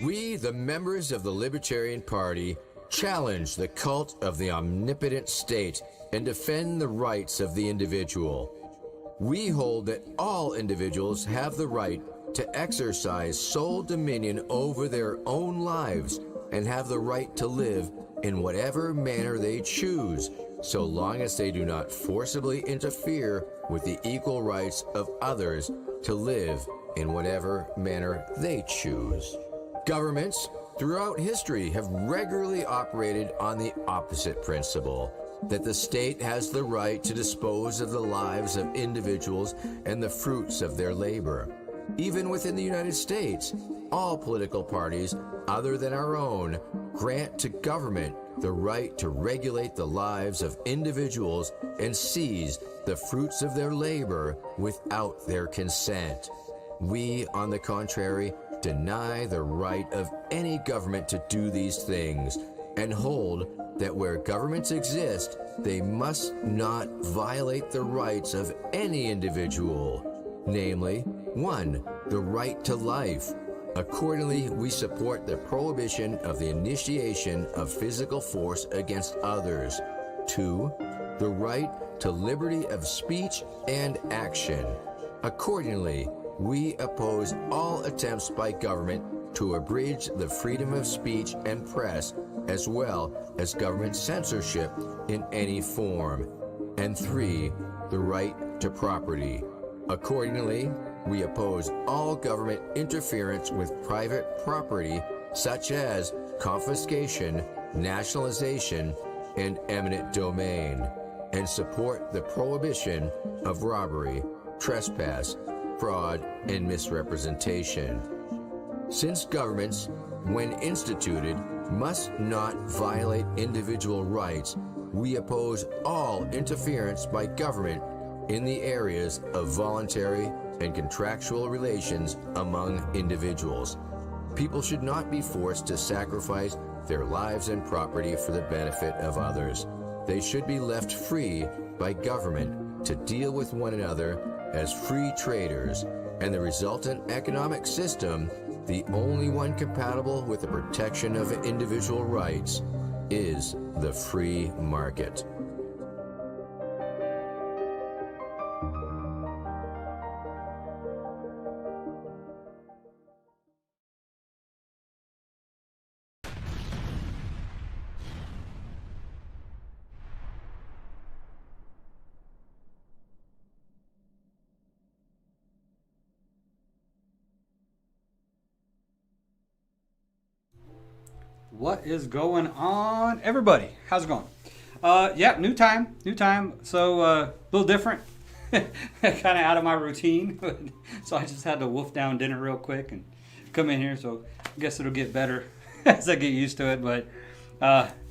We, the members of the Libertarian Party, challenge the cult of the omnipotent state and defend the rights of the individual. We hold that all individuals have the right to exercise sole dominion over their own lives and have the right to live in whatever manner they choose, so long as they do not forcibly interfere with the equal rights of others to live in whatever manner they choose. Governments throughout history have regularly operated on the opposite principle, that the state has the right to dispose of the lives of individuals and the fruits of their labor. Even within the United States, all political parties other than our own grant to government the right to regulate the lives of individuals and seize the fruits of their labor without their consent. We, on the contrary, deny the right of any government to do these things and hold that where governments exist, they must not violate the rights of any individual, namely, 1, the right to life. Accordingly, we support the prohibition of the initiation of physical force against others. 2, the right to liberty of speech and action. Accordingly, we oppose all attempts by government to abridge the freedom of speech and press, as well as government censorship in any form. And 3, the right to property. Accordingly, we oppose all government interference with private property, such as confiscation, nationalization, and eminent domain, and support the prohibition of robbery, trespass, fraud, and misrepresentation. Since governments, when instituted, must not violate individual rights, we oppose all interference by government in the areas of voluntary and contractual relations among individuals. People should not be forced to sacrifice their lives and property for the benefit of others. They should be left free by government to deal with one another as free traders, and the resultant economic system, the only one compatible with the protection of individual rights, is the free market. What is going on, everybody? How's it going? Yeah, new time. So a little different, kind of out of my routine. So I just had to wolf down dinner real quick and come in here. So I guess it'll get better as I get used to it. But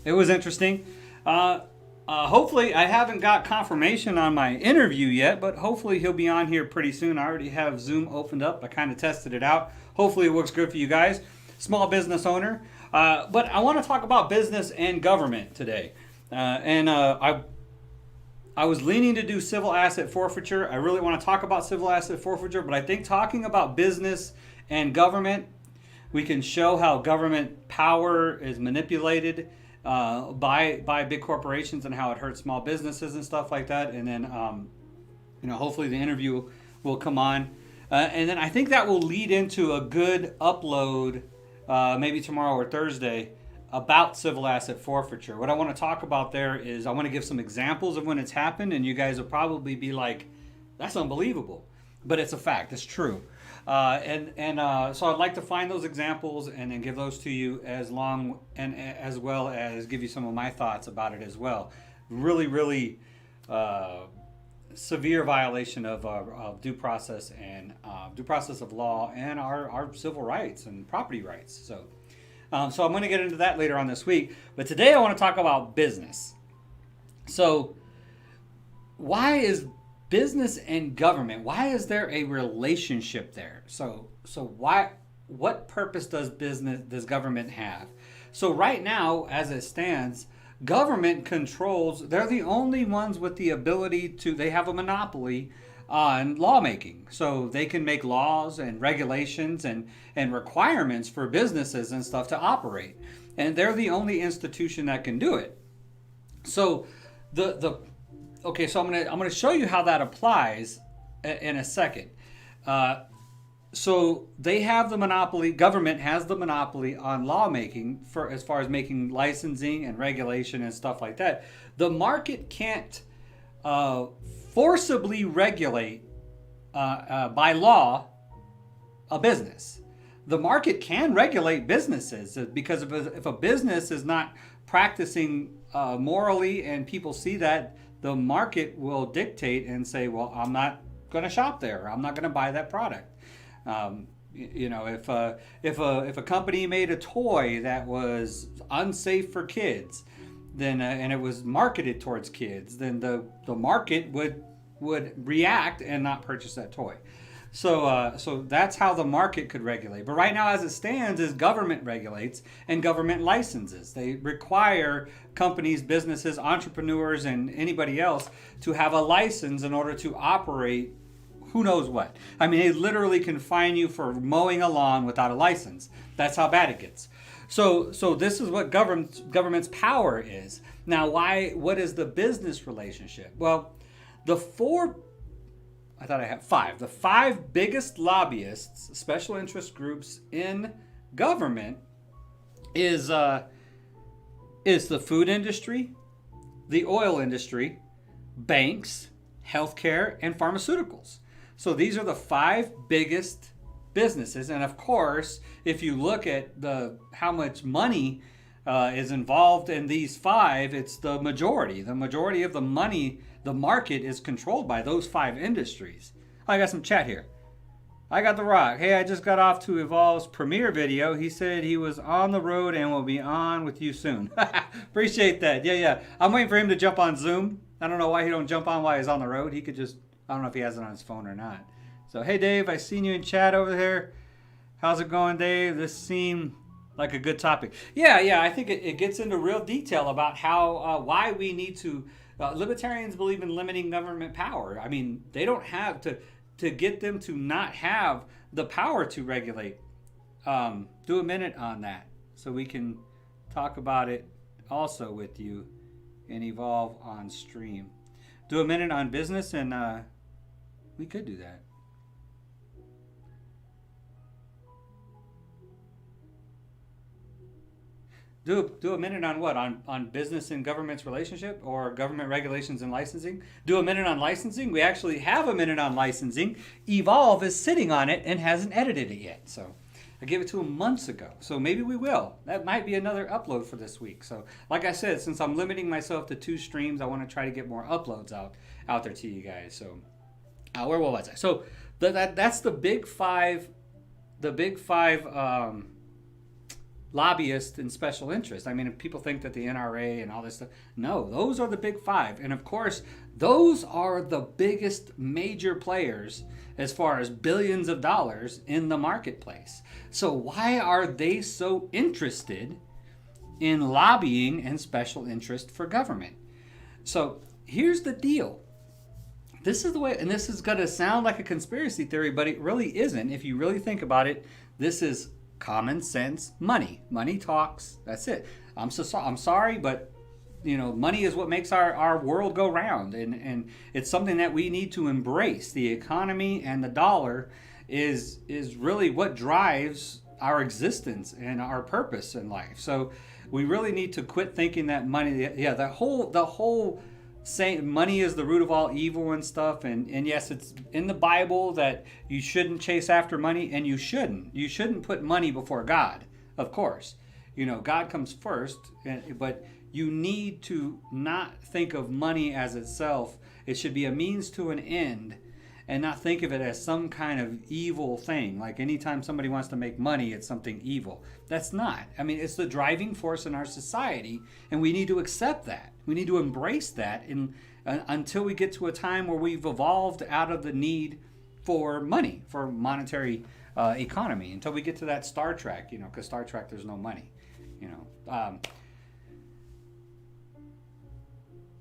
it was interesting. Hopefully, I haven't got confirmation on my interview yet, but hopefully he'll be on here pretty soon. I already have Zoom opened up. I kind of tested it out. Hopefully it works good for you guys. Small business owner. But I want to talk about business and government today. I was leaning to do civil asset forfeiture. I really want to talk about civil asset forfeiture, but I think talking about business and government, we can show how government power is manipulated by big corporations and how it hurts small businesses and stuff like that. And then, hopefully the interview will come on. And then I think that will lead into a good upload maybe tomorrow or Thursday about civil asset forfeiture. What I want to talk about there is I want to give some examples of when it's happened, and you guys will probably be like, that's unbelievable. But it's a fact. It's true. So I'd like to find those examples and then give those to you as well as give you some of my thoughts about it as well. Really, really severe violation of due process and due process of law and our civil rights and property rights. So I'm going to get into that later on this week. But today I want to talk about business. So why is business and government, why is there a relationship there? So what purpose does government have? So right now, as it stands, government controls, they're the only ones with the ability they have a monopoly on lawmaking. So they can make laws and regulations and requirements for businesses and stuff to operate. And they're the only institution that can do it. So so I'm gonna show you how that applies in a second. so they have the monopoly. Government has the monopoly on lawmaking for as far as making licensing and regulation and stuff like that. The market can't forcibly regulate by law a business. The market can regulate businesses because if a business is not practicing morally and people see that, the market will dictate and say, well, I'm not going to shop there. I'm not going to buy that product. If a company made a toy that was unsafe for kids, then and it was marketed towards kids, then the market would react and not purchase that toy. So that's how the market could regulate. But right now, as it stands, is government regulates and government licenses. They require companies, businesses, entrepreneurs, and anybody else to have a license in order to operate who knows what. I mean, they literally can fine you for mowing a lawn without a license. That's how bad it gets. So this is what government's power is. Now, what is the business relationship? Well, the five biggest lobbyists, special interest groups in government is the food industry, the oil industry, banks, healthcare, and pharmaceuticals. So these are the five biggest businesses. And of course, if you look at how much money is involved in these five, it's the majority. The majority of the money, the market is controlled by those five industries. I got some chat here. I got The Rock. Hey, I just got off to Evolve's premiere video. He said he was on the road and will be on with you soon. Appreciate that. Yeah. I'm waiting for him to jump on Zoom. I don't know why he don't jump on while he's on the road. He could just, I don't know if he has it on his phone or not. So, hey, Dave, I seen you in chat over there. How's it going, Dave? This seemed like a good topic. Yeah, I think it gets into real detail about how, why we need to, libertarians believe in limiting government power. I mean, they don't have to get them to not have the power to regulate. Do a minute on that so we can talk about it also with you and Evolve on stream. Do a minute on business and we could do that. Do a minute on what? On business and government's relationship or government regulations and licensing? Do a minute on licensing? We actually have a minute on licensing. Evolve is sitting on it and hasn't edited it yet. So I gave it to him months ago. So maybe we will. That might be another upload for this week. So like I said, since I'm limiting myself to 2 streams, I want to try to get more uploads out there to you guys. So where was I? So that's the big five. The big five. Lobbyists and special interests. I mean, if people think that the NRA and all this stuff, no, those are the big five. And of course, those are the biggest major players as far as billions of dollars in the marketplace. So why are they so interested in lobbying and special interest for government? So here's the deal. This is the way, and this is going to sound like a conspiracy theory, but it really isn't. If you really think about it, this is common sense money. Money talks. That's it. I'm sorry, but money is what makes our world go round, and it's something that we need to embrace. The economy and the dollar is really what drives our existence and our purpose in life. So we really need to quit thinking that money. Yeah, the whole saying money is the root of all evil and stuff, and yes, it's in the Bible that you shouldn't chase after money, and you shouldn't put money before God, of course. God comes first, but you need to not think of money as itself. It should be a means to an end and not think of it as some kind of evil thing. Like anytime somebody wants to make money, it's something evil. That's not. I mean, it's the driving force in our society, and we need to accept that. We need to embrace that until we get to a time where we've evolved out of the need for money, for monetary economy, until we get to that Star Trek, because Star Trek, there's no money.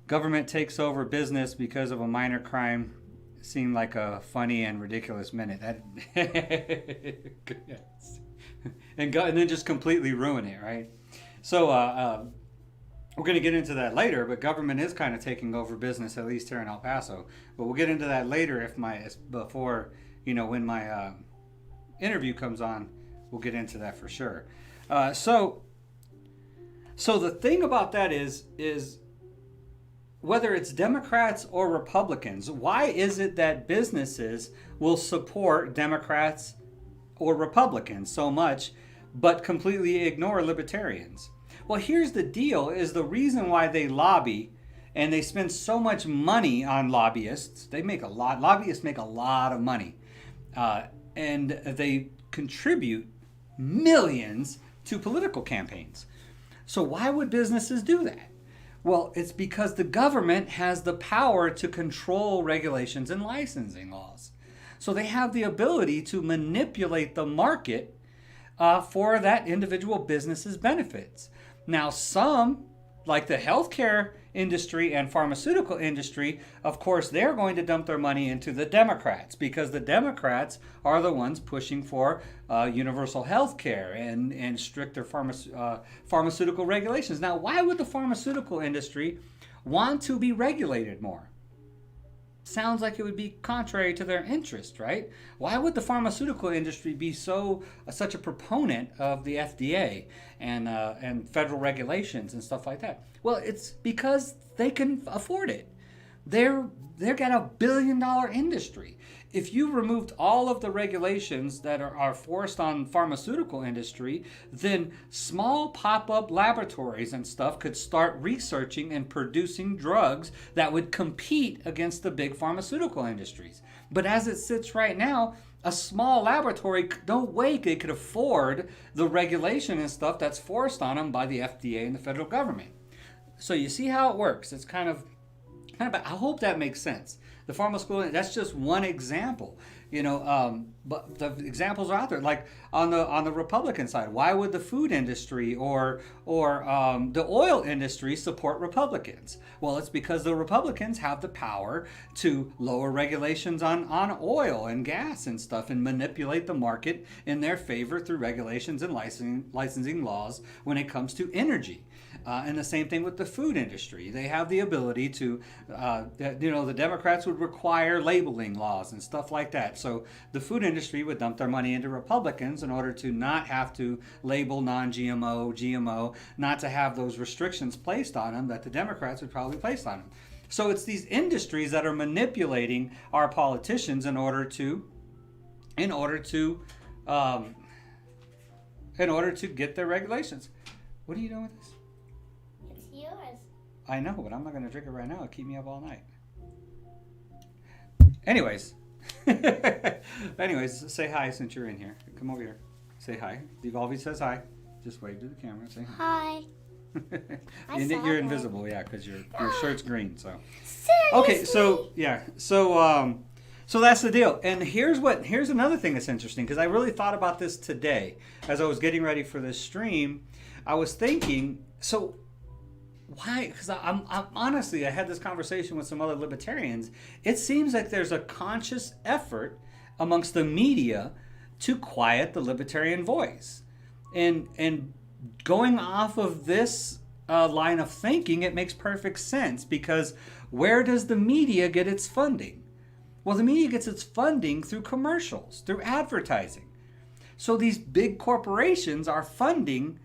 Government takes over business because of a minor crime. Seemed like a funny and ridiculous minute. and then just completely ruin it, right? So we're going to get into that later, but government is kind of taking over business, at least here in El Paso. But we'll get into that later when my interview comes on, we'll get into that for sure. So the thing about that is whether it's Democrats or Republicans, why is it that businesses will support Democrats or Republicans so much, but completely ignore libertarians? Well, here's the deal, is the reason why they lobby and they spend so much money on lobbyists. Lobbyists make a lot of money. And they contribute millions to political campaigns. So why would businesses do that? Well, it's because the government has the power to control regulations and licensing laws. So they have the ability to manipulate the market for that individual business's benefits. Now, some, like the healthcare industry and pharmaceutical industry, of course, they're going to dump their money into the Democrats, because the Democrats are the ones pushing for universal health care and stricter pharmaceutical regulations. Now, why would the pharmaceutical industry want to be regulated more? Sounds like it would be contrary to their interest, right? Why would the pharmaceutical industry be such a proponent of the FDA and federal regulations and stuff like that? Well, it's because they can afford it. They've got $1 billion industry. If you removed all of the regulations that are forced on pharmaceutical industry, then small pop-up laboratories and stuff could start researching and producing drugs that would compete against the big pharmaceutical industries. But as it sits right now, a small laboratory, no way they could afford the regulation and stuff that's forced on them by the FDA and the federal government. So you see how it works. It's kind of I hope that makes sense. The pharmaceutical, that's just one example, but the examples are out there. Like on the Republican side, why would the food industry or the oil industry support Republicans? Well, it's because the Republicans have the power to lower regulations on oil and gas and stuff and manipulate the market in their favor through regulations and licensing laws when it comes to energy. And the same thing with the food industry. They have the ability to, the Democrats would require labeling laws and stuff like that. So the food industry would dump their money into Republicans in order to not have to label non-GMO, GMO, not to have those restrictions placed on them that the Democrats would probably place on them. So it's these industries that are manipulating our politicians in order to get their regulations. What are you doing with this? Yours. I know, but I'm not going to drink it right now. It'll keep me up all night. Anyways, say hi since you're in here. Come over here. Say hi. Devolvey says hi. Just wave to the camera. Say hi. Hi. You're invisible, yeah, because your shirt's green. So. Seriously? Okay, so yeah, so that's the deal. And here's another thing that's interesting, because I really thought about this today as I was getting ready for this stream. I was thinking, so. Why? Because I'm honestly, I had this conversation with some other libertarians. It seems like there's a conscious effort amongst the media to quiet the libertarian voice. And going off of this line of thinking, it makes perfect sense, because where does the media get its funding? Well, the media gets its funding through commercials, through advertising. So these big corporations are funding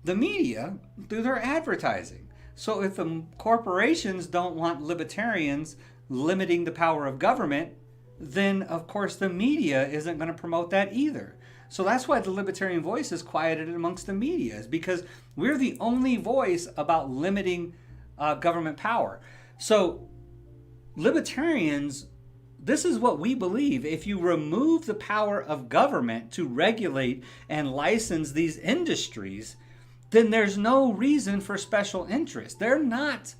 the media through their advertising. So if the corporations don't want libertarians limiting the power of government, then of course the media isn't going to promote that either. So that's why the libertarian voice is quieted amongst the media, is because we're the only voice about limiting government power. So libertarians, this is what we believe. If you remove the power of government to regulate and license these industries, then there's no reason for special interest. They're not,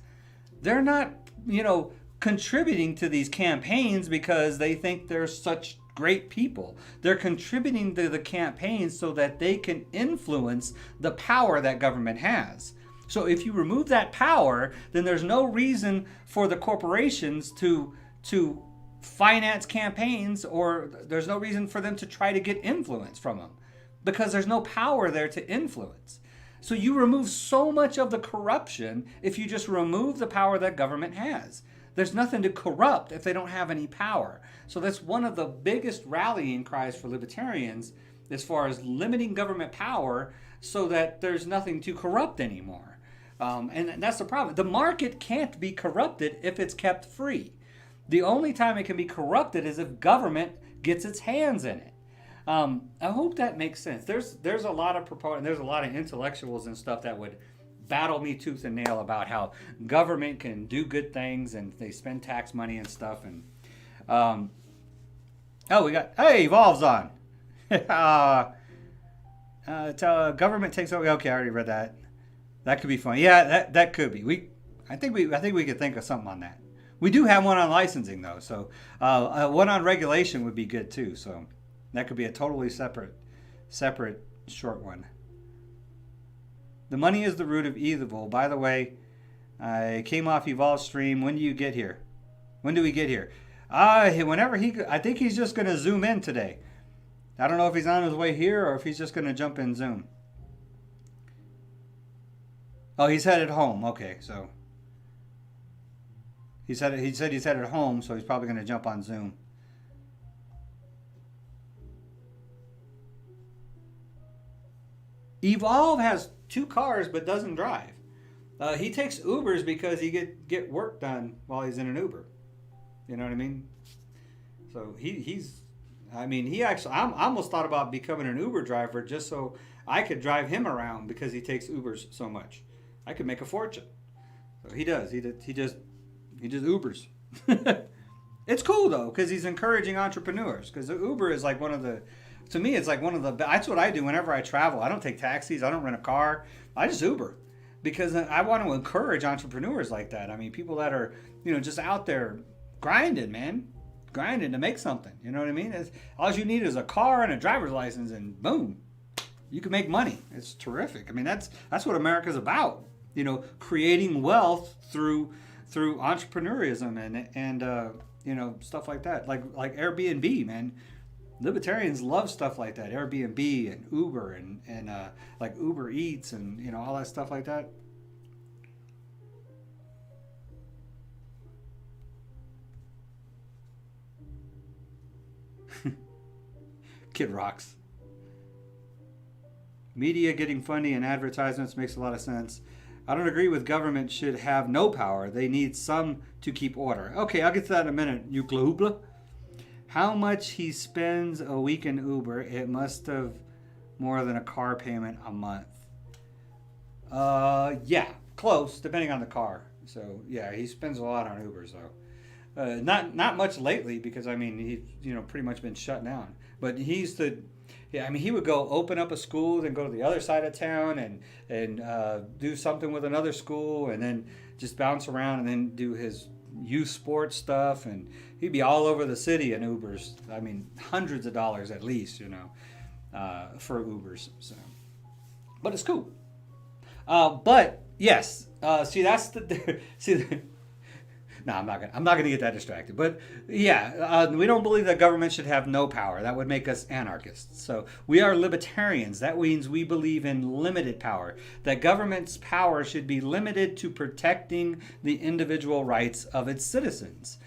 contributing to these campaigns because they think they're such great people. They're contributing to the campaigns so that they can influence the power that government has. So if you remove that power, then there's no reason for the corporations to finance campaigns, or there's no reason for them to try to get influence from them, because there's no power there to influence. So you remove so much of the corruption if you just remove the power that government has. there's nothing to corrupt if they don't have any power. So that's one of the biggest rallying cries for libertarians as far as limiting government power so that there's nothing to corrupt anymore. And that's the problem. The market can't be corrupted if it's kept free. The only time it can be corrupted is if government gets its hands in it. I hope that makes sense. There's a lot of there's a lot of intellectuals and stuff that would battle me tooth and nail about how government can do good things and they spend tax money and stuff. And Evolve's on. Government takes over. Okay, I already read that. That could be fun. Yeah, that could be. I think we could think of something on that. We do have one on licensing though, so one on regulation would be good too. So that could be a totally separate short one. The money is the root of evil. By the way, I came off Evolve stream. When do you get here? When do we get here? Whenever I think he's just going to zoom in today. I don't know if he's on his way here or if he's just going to jump in Zoom. Oh, he's headed home. Okay, so he said he's headed home, so he's probably going to jump on Zoom. Evolve has 2 cars but doesn't drive. He takes Ubers because he get work done while he's in an Uber. You know what I mean? So I almost thought about becoming an Uber driver just so I could drive him around because he takes Ubers so much. I could make a fortune. So he does. He just Ubers. It's cool though because he's encouraging entrepreneurs. Because Uber is like to me it's like one of the. That's what I do whenever I travel. I don't take taxis. I don't rent a car. I just Uber because I want to encourage entrepreneurs like that. I mean, people that are just out there grinding, man. Grinding to make something. You know what I mean? All you need is a car and a driver's license and boom, you can make money. It's terrific. I mean, that's what America's about. Creating wealth through entrepreneurism and stuff like that. Like Airbnb, man. Libertarians love stuff like that. Airbnb and Uber and like Uber Eats and all that stuff like that. Kid rocks. Media getting funny and advertisements makes a lot of sense. I don't agree with government should have no power. They need some to keep order. Okay, I'll get to that in a minute. Ukla. How much he spends a week in Uber? It must have more than a car payment a month. Yeah, close, depending on the car. So yeah, he spends a lot on Uber. So not much lately because he's pretty much been shut down. But he would go open up a school, then go to the other side of town and do something with another school, and then just bounce around and then do his youth sports stuff, and he'd be all over the city in Ubers. Hundreds of dollars at least, for Ubers. So, but it's cool. But yes, No, I'm not gonna get that distracted. But yeah, we don't believe that government should have no power. That would make us anarchists. So we are libertarians. That means we believe in limited power. That government's power should be limited to protecting the individual rights of its citizens,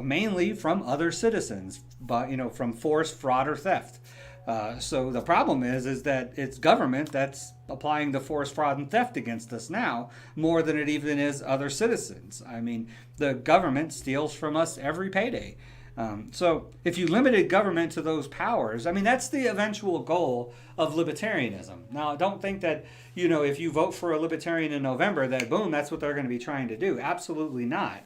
mainly from other citizens, but from force, fraud, or theft. So the problem is that it's government that's applying the force, fraud, and theft against us now more than it even is other citizens. The government steals from us every payday. So if you limited government to those powers, that's the eventual goal of libertarianism. Now, don't think that, if you vote for a libertarian in November, that boom, that's what they're going to be trying to do. Absolutely not.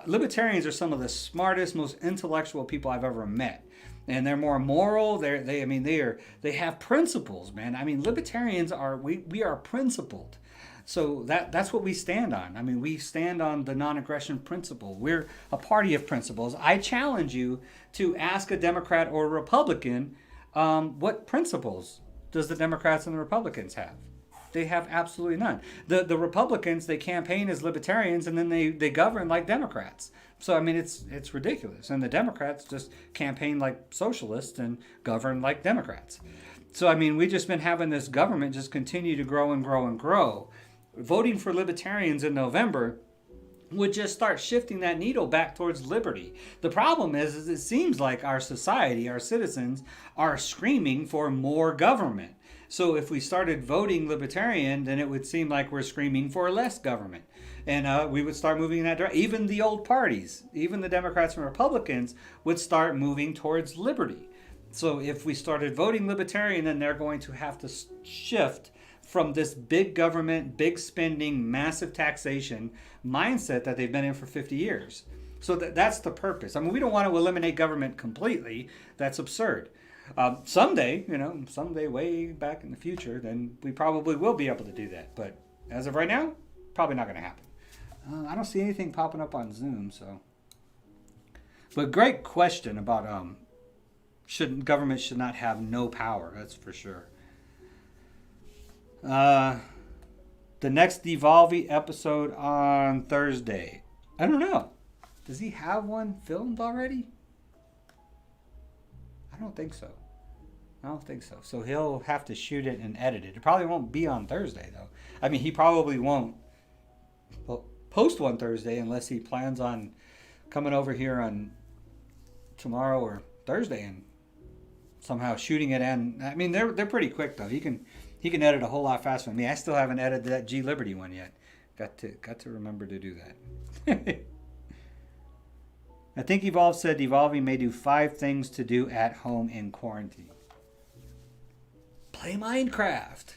Libertarians are some of the smartest, most intellectual people I've ever met. And they're more moral. They have principles, man. Libertarians we are principled. So that's what we stand on. We stand on the non-aggression principle. We're a party of principles. I challenge you to ask a Democrat or a Republican, what principles does the Democrats and the Republicans have? They have absolutely none. The Republicans, they campaign as libertarians and then they govern like Democrats. So it's ridiculous. And the Democrats just campaign like socialists and govern like Democrats. So we just been having this government just continue to grow and grow and grow. Voting for libertarians in November would just start shifting that needle back towards liberty. The problem is it seems like our society, our citizens, are screaming for more government. So if we started voting libertarian, then it would seem like we're screaming for less government. And we would start moving in that direction. Even the old parties, even the Democrats and Republicans, would start moving towards liberty. So if we started voting libertarian, then they're going to have to shift from this big government, big spending, massive taxation mindset that they've been in for 50 years. So that's the purpose. I mean, we don't want to eliminate government completely. That's absurd. Someday, someday way back in the future, then we probably will be able to do that. But as of right now, probably not going to happen. I don't see anything popping up on Zoom, so. But great question about government should not have no power. That's for sure. The next Devolve episode on Thursday. I don't know. Does he have one filmed already? I don't think so. So he'll have to shoot it and edit it. It probably won't be on Thursday, though. I mean, he probably won't post one Thursday unless he plans on coming over here on tomorrow or Thursday and somehow shooting it. And I mean, they're pretty quick, though. He can edit a whole lot faster than me. I still haven't edited that G Liberty one yet. Got to remember to do that. I think Evolve said Devolving may do 5 things to do at home in quarantine. Play Minecraft.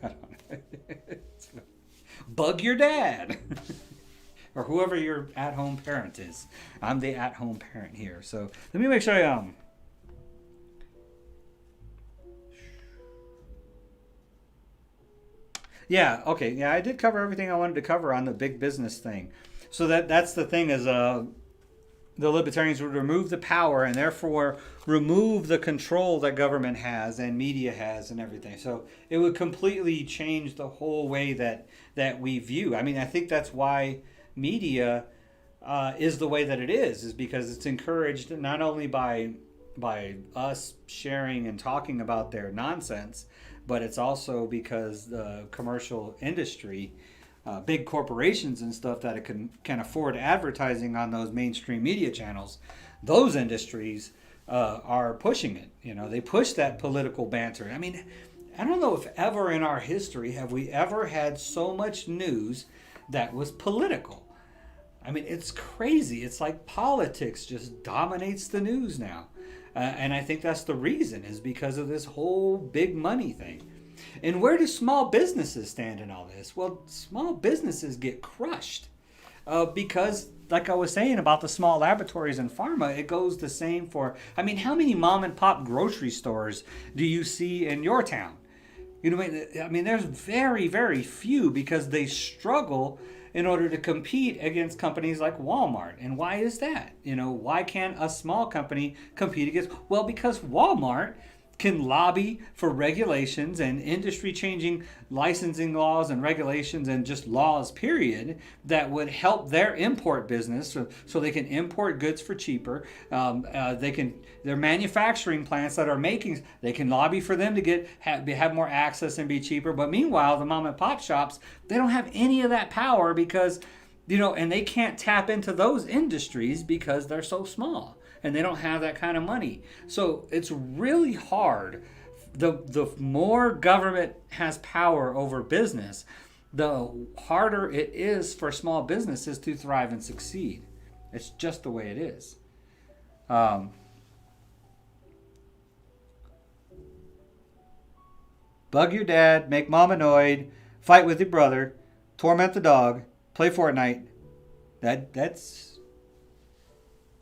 I don't know. Bug your dad. Or whoever your at-home parent is. I'm the at-home parent here. So let me make sure I Yeah, okay. Yeah, I did cover everything I wanted to cover on the big business thing. So that's the thing is the libertarians would remove the power and therefore remove the control that government has and media has and everything. So it would completely change the whole way that we view. I mean, I think that's why media is the way that it is because it's encouraged not only by us sharing and talking about their nonsense, but it's also because the commercial industry, big corporations and stuff that can afford advertising on those mainstream media channels, those industries are pushing it. They push that political banter. I mean, I don't know if ever in our history have we ever had so much news that was political. I mean, it's crazy. It's like politics just dominates the news now. And I think that's the reason is because of this whole big money thing. And where do small businesses stand in all this? Well, small businesses get crushed because, like I was saying about the small laboratories and pharma, it goes the same for, I mean, how many mom and pop grocery stores do you see in your town? I mean, there's very, very few because they struggle in order to compete against companies like Walmart. And why is that? Why can't a small company compete against? Well, because Walmart can lobby for regulations and industry-changing licensing laws and regulations and just laws, period, that would help their import business so they can import goods for cheaper. Their manufacturing plants that are making, they can lobby for them to have more access and be cheaper. But meanwhile, the mom and pop shops, they don't have any of that power because, and they can't tap into those industries because they're so small. And they don't have that kind of money. So it's really hard. The more government has power over business, the harder it is for small businesses to thrive and succeed. It's just the way it is. Bug your dad, make mom annoyed, fight with your brother, torment the dog, play Fortnite.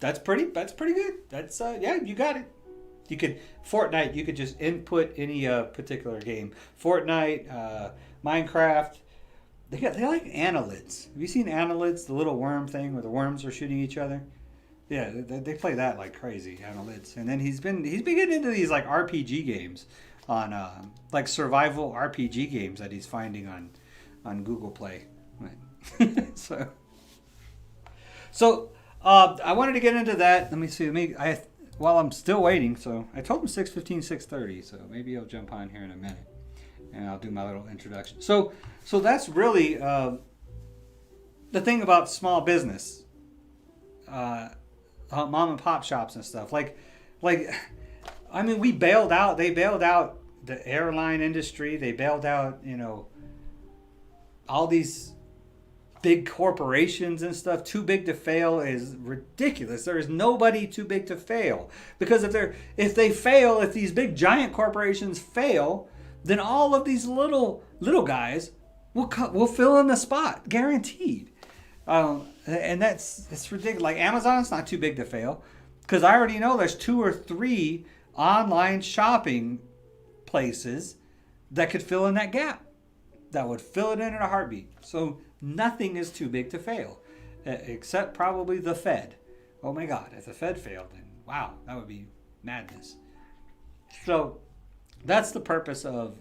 That's pretty good. That's yeah, you got it. You could just input any particular game. Fortnite, Minecraft. They like annelids. Have you seen annelids, the little worm thing where the worms are shooting each other? Yeah, they play that like crazy, annelids. And then he's been getting into these like RPG games on like survival RPG games that he's finding on Google Play. So I wanted to get into that. Let me see. While I'm still waiting, so I told him 6:15, 6:30, so maybe he'll jump on here in a minute, and I'll do my little introduction. So that's really the thing about small business, mom and pop shops and stuff, I mean, they bailed out the airline industry. They bailed out, all these big corporations and stuff. Too big to fail is ridiculous. There is nobody too big to fail, because if these big giant corporations fail, then all of these little guys will fill in the spot, guaranteed. And it's ridiculous. Like Amazon's not too big to fail, because I already know there's 2 or 3 online shopping places that could fill in that gap, that would fill it in a heartbeat. So nothing is too big to fail, except probably the Fed. Oh my God, if the Fed failed, then wow, that would be madness. So that's the purpose of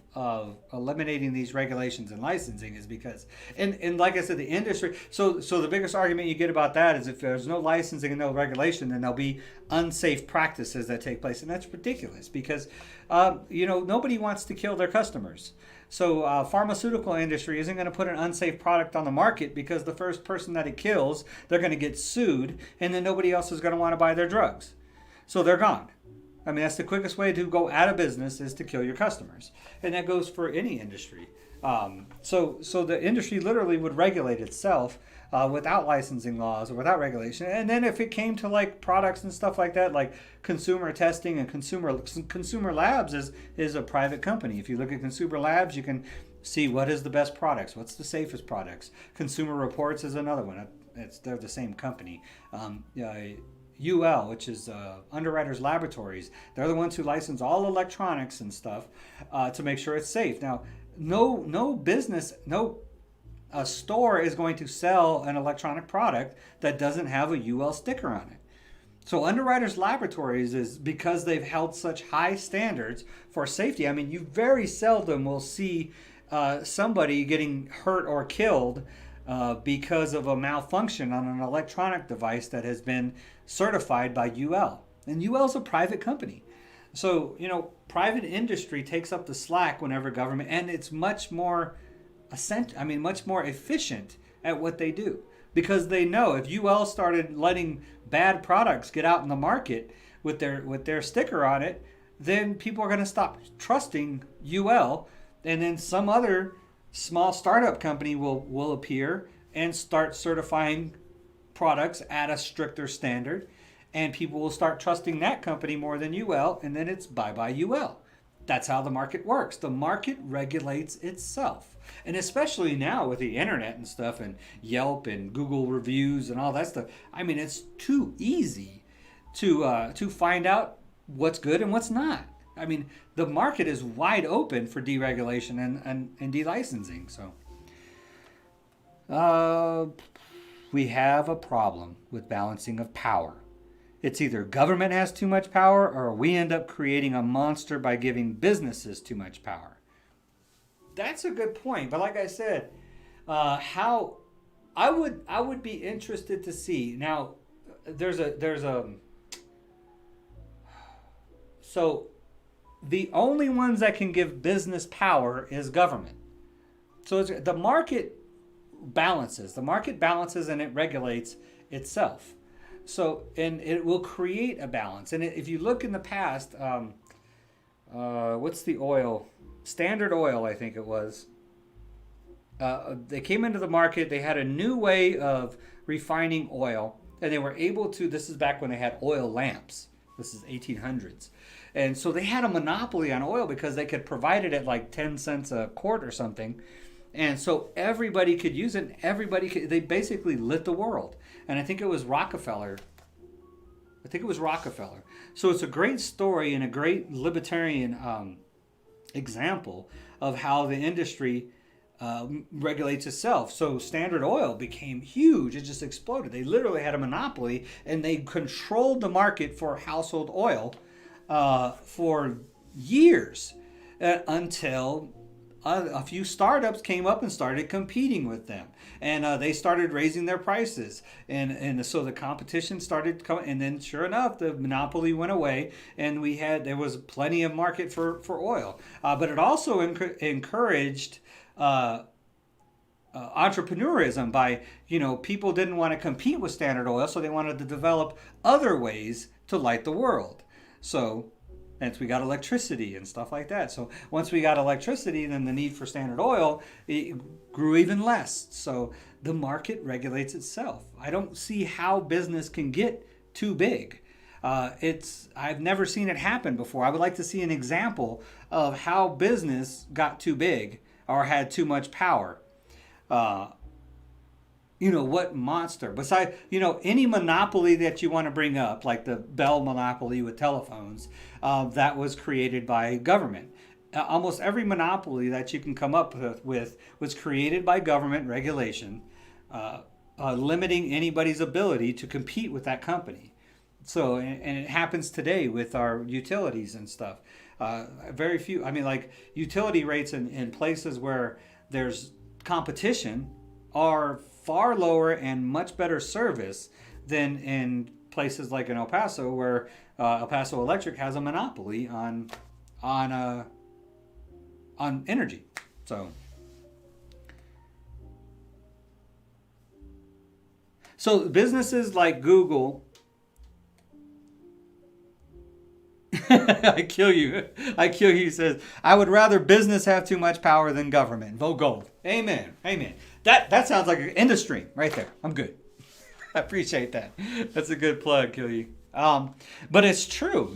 eliminating these regulations and licensing, is because, and like I said, the industry, so the biggest argument you get about that is if there's no licensing and no regulation, then there'll be unsafe practices that take place. And that's ridiculous, because, nobody wants to kill their customers. So pharmaceutical industry isn't going to put an unsafe product on the market, because the first person that it kills, they're going to get sued, and then nobody else is going to want to buy their drugs. So they're gone. I mean, that's the quickest way to go out of business, is to kill your customers. And that goes for any industry. So the industry literally would regulate itself without licensing laws or without regulation. And then if it came to like products and stuff like that, like consumer testing and consumer labs is a private company. If you look at consumer labs, you can see what is the best products, what's the safest products. Consumer Reports is another one. They're the same company. UL, which is Underwriters Laboratories, they're the ones who license all electronics and stuff to make sure it's safe. Now, no store is going to sell an electronic product that doesn't have a UL sticker on it. So Underwriters Laboratories is because they've held such high standards for safety. I mean, you very seldom will see somebody getting hurt or killed because of a malfunction on an electronic device that has been certified by UL. And UL is a private company. So, private industry takes up the slack whenever government, and it's much more efficient at what they do. Because they know if UL started letting bad products get out in the market with their sticker on it, then people are going to stop trusting UL, and then some other small startup company will appear and start certifying products at a stricter standard, and people will start trusting that company more than UL, and then it's bye-bye UL. That's how the market works. The market regulates itself. And especially now with the internet and stuff, and Yelp and Google reviews and all that stuff, I mean, it's too easy to find out what's good and what's not. I mean, the market is wide open for deregulation and delicensing. So we have a problem with balancing of power. It's either government has too much power, or we end up creating a monster by giving businesses too much power. That's a good point. But like I said, how I would be interested to see. Now, so the only ones that can give business power is government. So the market balances. The market balances and it regulates itself. So, and it will create a balance. And if you look in the past, what's the oil? Standard Oil, I think it was. They came into the market. They had a new way of refining oil. And they were able to, this is back when they had oil lamps. This is 1800s. And so they had a monopoly on oil because they could provide it at like 10 cents a quart or something. And so everybody could use it. They basically lit the world. And I think it was Rockefeller. So it's a great story and a great libertarian example of how the industry regulates itself. So Standard Oil became huge. It just exploded. They literally had a monopoly, and they controlled the market for household oil for years until a few startups came up and started competing with them, and they started raising their prices, and so the competition started coming, and then sure enough, the monopoly went away, and there was plenty of market for oil, but it also encouraged entrepreneurism by, people didn't want to compete with Standard Oil, so they wanted to develop other ways to light the world. So hence we got electricity and stuff like that. So once we got electricity, then the need for Standard Oil grew even less. So the market regulates itself. I don't see how business can get too big. I've never seen it happen before. I would like to see an example of how business got too big or had too much power. What monster besides, any monopoly that you want to bring up, like the Bell monopoly with telephones, that was created by government. Almost every monopoly that you can come up with was created by government regulation, limiting anybody's ability to compete with that company. So, and it happens today with our utilities and stuff. Very few, like utility rates in places where there's competition are far lower and much better service than in places like in El Paso, where El Paso Electric has a monopoly on energy. So businesses like Google. I kill you. He says, I would rather business have too much power than government. Vote gold. Amen. That sounds like an industry right there. I'm good. I appreciate that. That's a good plug, kill you. But it's true.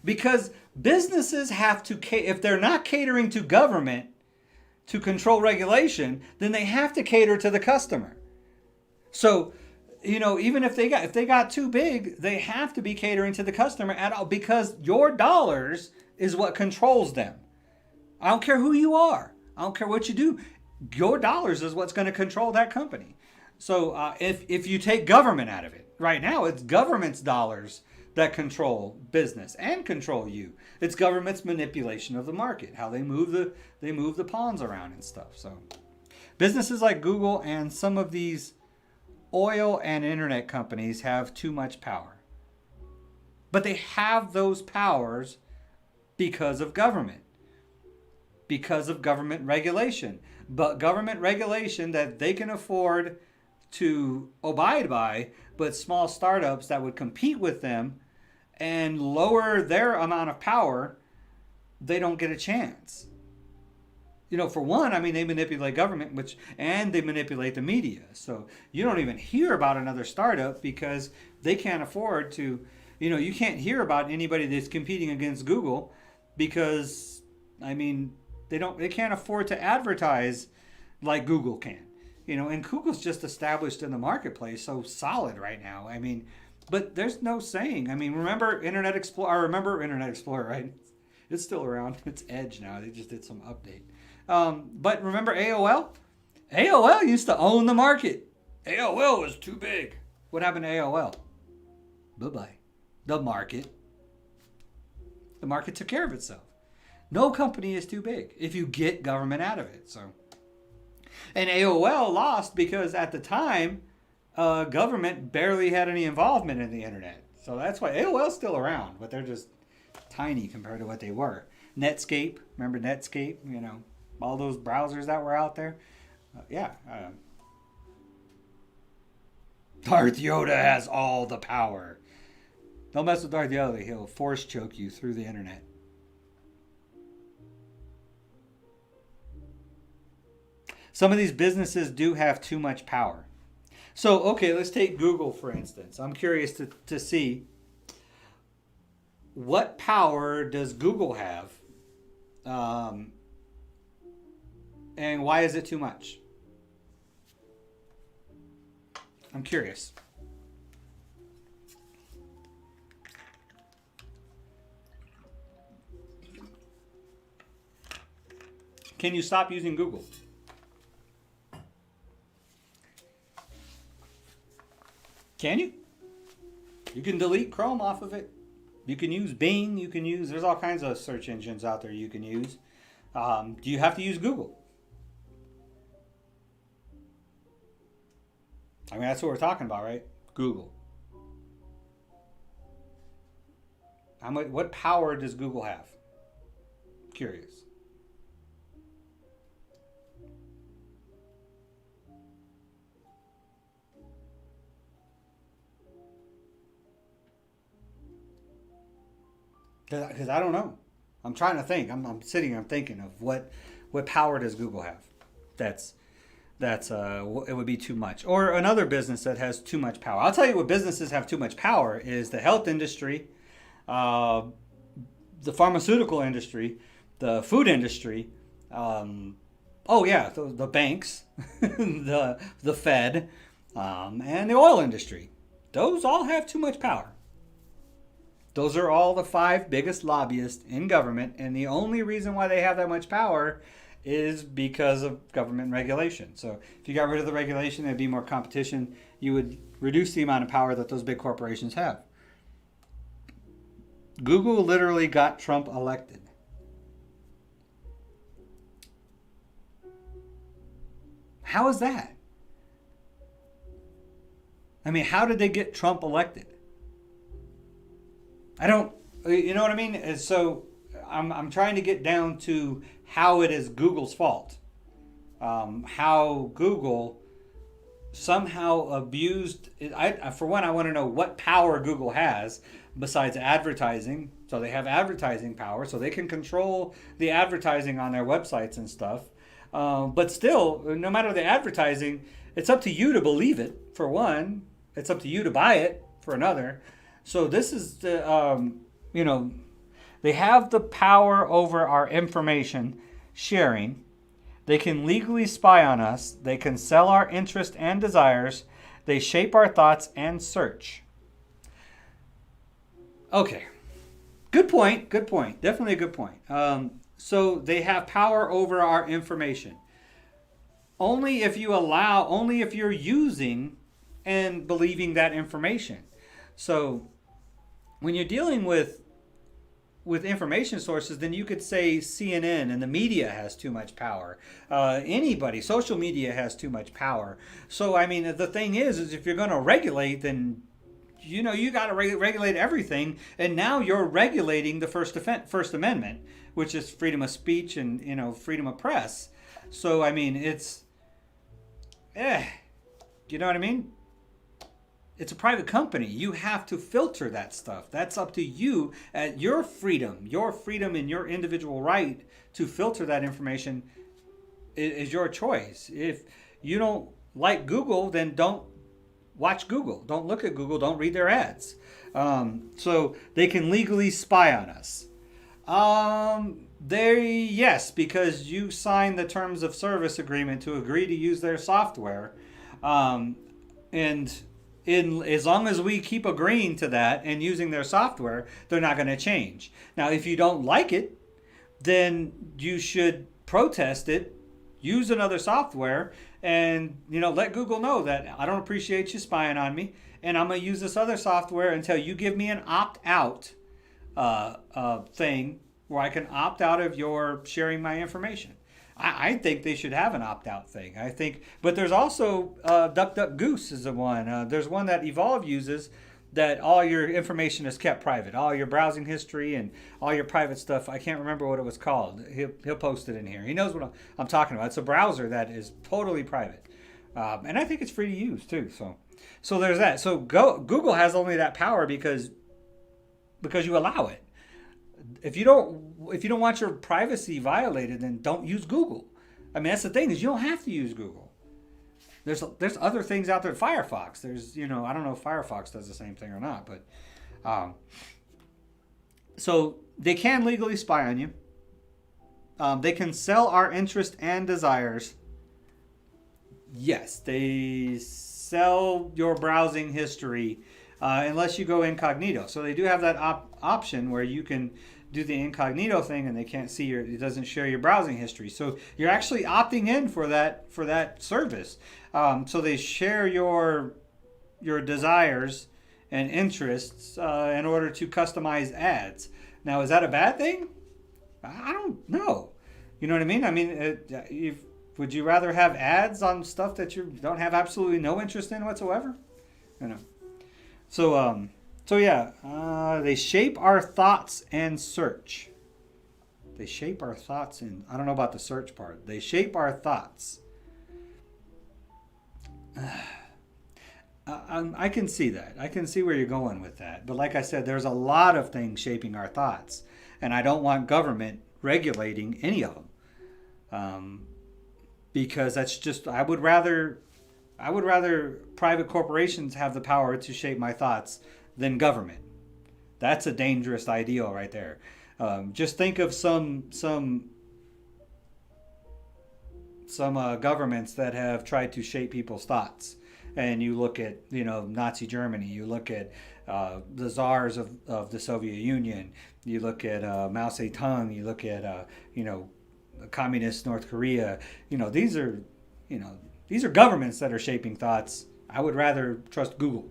Because businesses have to, if they're not catering to government to control regulation, then they have to cater to the customer. So, even if they got too big, they have to be catering to the customer at all, because your dollars is what controls them. I don't care who you are. I don't care what you do. Your dollars is what's going to control that company. So if you take government out of it, right now it's government's dollars that control business and control you. It's government's manipulation of the market, how they move the pawns around and stuff. So businesses like Google and some of these oil and internet companies have too much power. But they have those powers because of government. Because of government regulation. But government regulation that they can afford to abide by, but small startups that would compete with them and lower their amount of power, they don't get a chance. For one, they manipulate government, and they manipulate the media. So you don't even hear about another startup because they can't afford to, you can't hear about anybody that's competing against Google because, they can't afford to advertise like Google can. And Google's just established in the marketplace, so solid right now. But there's no saying. Remember Internet Explorer, right? It's still around. It's Edge now. They just did some update. But remember AOL? AOL used to own the market. AOL was too big. What happened to AOL? Bye-bye. The market took care of itself. No company is too big if you get government out of it. So, and AOL lost because at the time, government barely had any involvement in the internet. So that's why AOL's still around, but they're just tiny compared to what they were. Netscape, remember Netscape? All those browsers that were out there. Darth Yoda has all the power. Don't mess with Darth Yoda. He'll force choke you through the internet. Some of these businesses do have too much power. So, okay, let's take Google, for instance. I'm curious to see what power does Google have, and why is it too much? I'm curious. Can you stop using Google? Can you? You can delete Chrome off of it. You can use Bing. There's all kinds of search engines out there you can use. Do you have to use Google? That's what we're talking about, right? Google. What power does Google have? Curious. Because I don't know. I'm trying to think. I'm sitting here, I'm thinking of what power does Google have? That's it would be too much. Or another business that has too much power. I'll tell you what businesses have too much power is the health industry, the pharmaceutical industry, the food industry, the banks, the Fed, and the oil industry. Those all have too much power. Those are all the 5 biggest lobbyists in government, and the only reason why they have that much power is because of government regulation. So if you got rid of the regulation, there'd be more competition. You would reduce the amount of power that those big corporations have. Google literally got Trump elected. How is that? I mean, how did they get Trump elected? I don't, you know what I mean? And so I'm trying to get down to how it is Google's fault. How Google somehow abused it. For one, I want to know what power Google has besides advertising. So they have advertising power, so they can control the advertising on their websites and stuff. But still, no matter the advertising, it's up to you to believe it, for one. It's up to you to buy it, for another. So this is the, they have the power over our information sharing. They can legally spy on us. They can sell our interests and desires. They shape our thoughts and search. Okay. Good point. Good point. Definitely a good point. So they have power over our information. Only if you're using and believing that information. So when you're dealing with information sources, then you could say CNN and the media has too much power. Anybody, social media has too much power. So, I mean, the thing is if you're going to regulate, then, you got to regulate everything. And now you're regulating the First Amendment, which is freedom of speech and, freedom of press. So, I mean, it's, you know what I mean? It's a private company. You have to filter that stuff. That's up to you at your freedom and your individual right to filter that information is your choice. If you don't like Google, then don't watch Google. Don't look at Google. Don't read their ads. So they can legally spy on us. Yes, because you signed the terms of service agreement to agree to use their software. As long as we keep agreeing to that and using their software, they're not going to change. Now, if you don't like it, then you should protest it, use another software, and let Google know that I don't appreciate you spying on me, and I'm going to use this other software until you give me an opt-out thing where I can opt out of your sharing my information. I think they should have an opt-out thing. But there's also DuckDuckGoose is the one. There's one that Evolve uses that all your information is kept private, all your browsing history and all your private stuff. I can't remember what it was called. He'll post it in here. He knows what I'm talking about. It's a browser that is totally private, and I think it's free to use too. So there's that. So Google has only that power because you allow it. If you don't want your privacy violated, then don't use Google. I mean, that's the thing is you don't have to use Google. There's other things out there. Firefox. There's I don't know if Firefox does the same thing or not, but so they can legally spy on you. They can sell our interests and desires. Yes, they sell your browsing history unless you go incognito. So they do have that option where you can do the incognito thing and they can't see it doesn't share your browsing history. So you're actually opting in for that service. So they share your desires and interests in order to customize ads. Now, is that a bad thing? I don't know. You know what I mean? I mean, would you rather have ads on stuff that you don't have absolutely no interest in whatsoever? So yeah, they shape our thoughts and search. They shape our thoughts and I don't know about the search part. They shape our thoughts. I can see that. I can see where you're going with that. But like I said, there's a lot of things shaping our thoughts, and I don't want government regulating any of them, because that's just I would rather private corporations have the power to shape my thoughts than government. That's a dangerous ideal right there. Just think of some governments that have tried to shape people's thoughts. And you look at, Nazi Germany, you look at the czars of the Soviet Union, you look at Mao Zedong, you look at, communist North Korea. These are governments that are shaping thoughts. I would rather trust Google.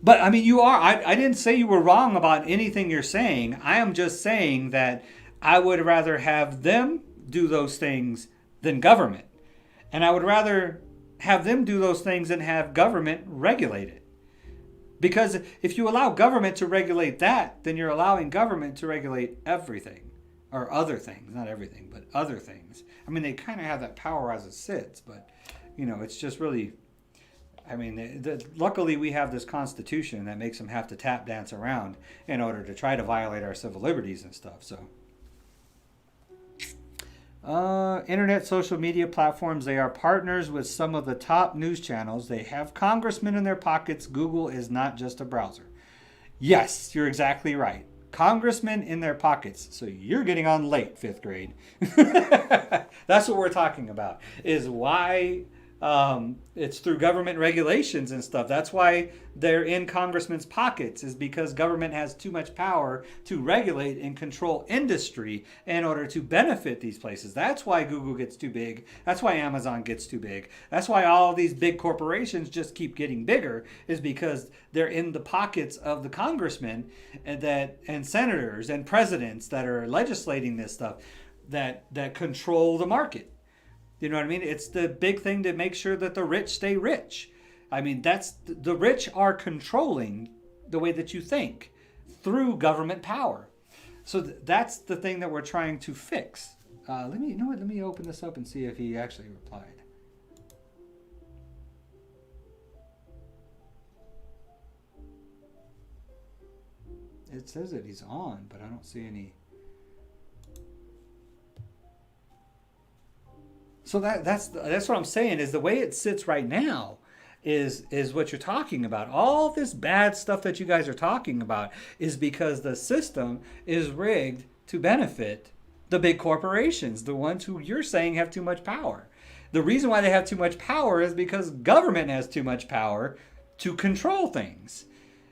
But I mean, you are. I didn't say you were wrong about anything you're saying. I am just saying that I would rather have them do those things than government. And I would rather have them do those things than have government regulate it. Because if you allow government to regulate that, then you're allowing government to regulate everything. Or other things. Not everything, but other things. I mean, they kind of have that power as it sits, but, it's just really... I mean, luckily we have this Constitution that makes them have to tap dance around in order to try to violate our civil liberties and stuff. So, internet social media platforms, they are partners with some of the top news channels. They have congressmen in their pockets. Google is not just a browser. Yes, you're exactly right. Congressmen in their pockets. So you're getting on late, 5th grade. That's what we're talking about, is why... it's through government regulations and stuff. That's why they're in congressmen's pockets, is because government has too much power to regulate and control industry in order to benefit these places. That's why Google gets too big. That's why Amazon gets too big. That's why all these big corporations just keep getting bigger, is because they're in the pockets of the congressmen and senators and presidents that are legislating this stuff that control the market. You know what I mean? It's the big thing to make sure that the rich stay rich. I mean, the rich are controlling the way that you think through government power. So that's the thing that we're trying to fix. Let me open this up and see if he actually replied. It says that he's on, but I don't see any. So that's what I'm saying, is the way it sits right now is what you're talking about. All this bad stuff that you guys are talking about is because the system is rigged to benefit the big corporations, the ones who you're saying have too much power. The reason why they have too much power is because government has too much power to control things.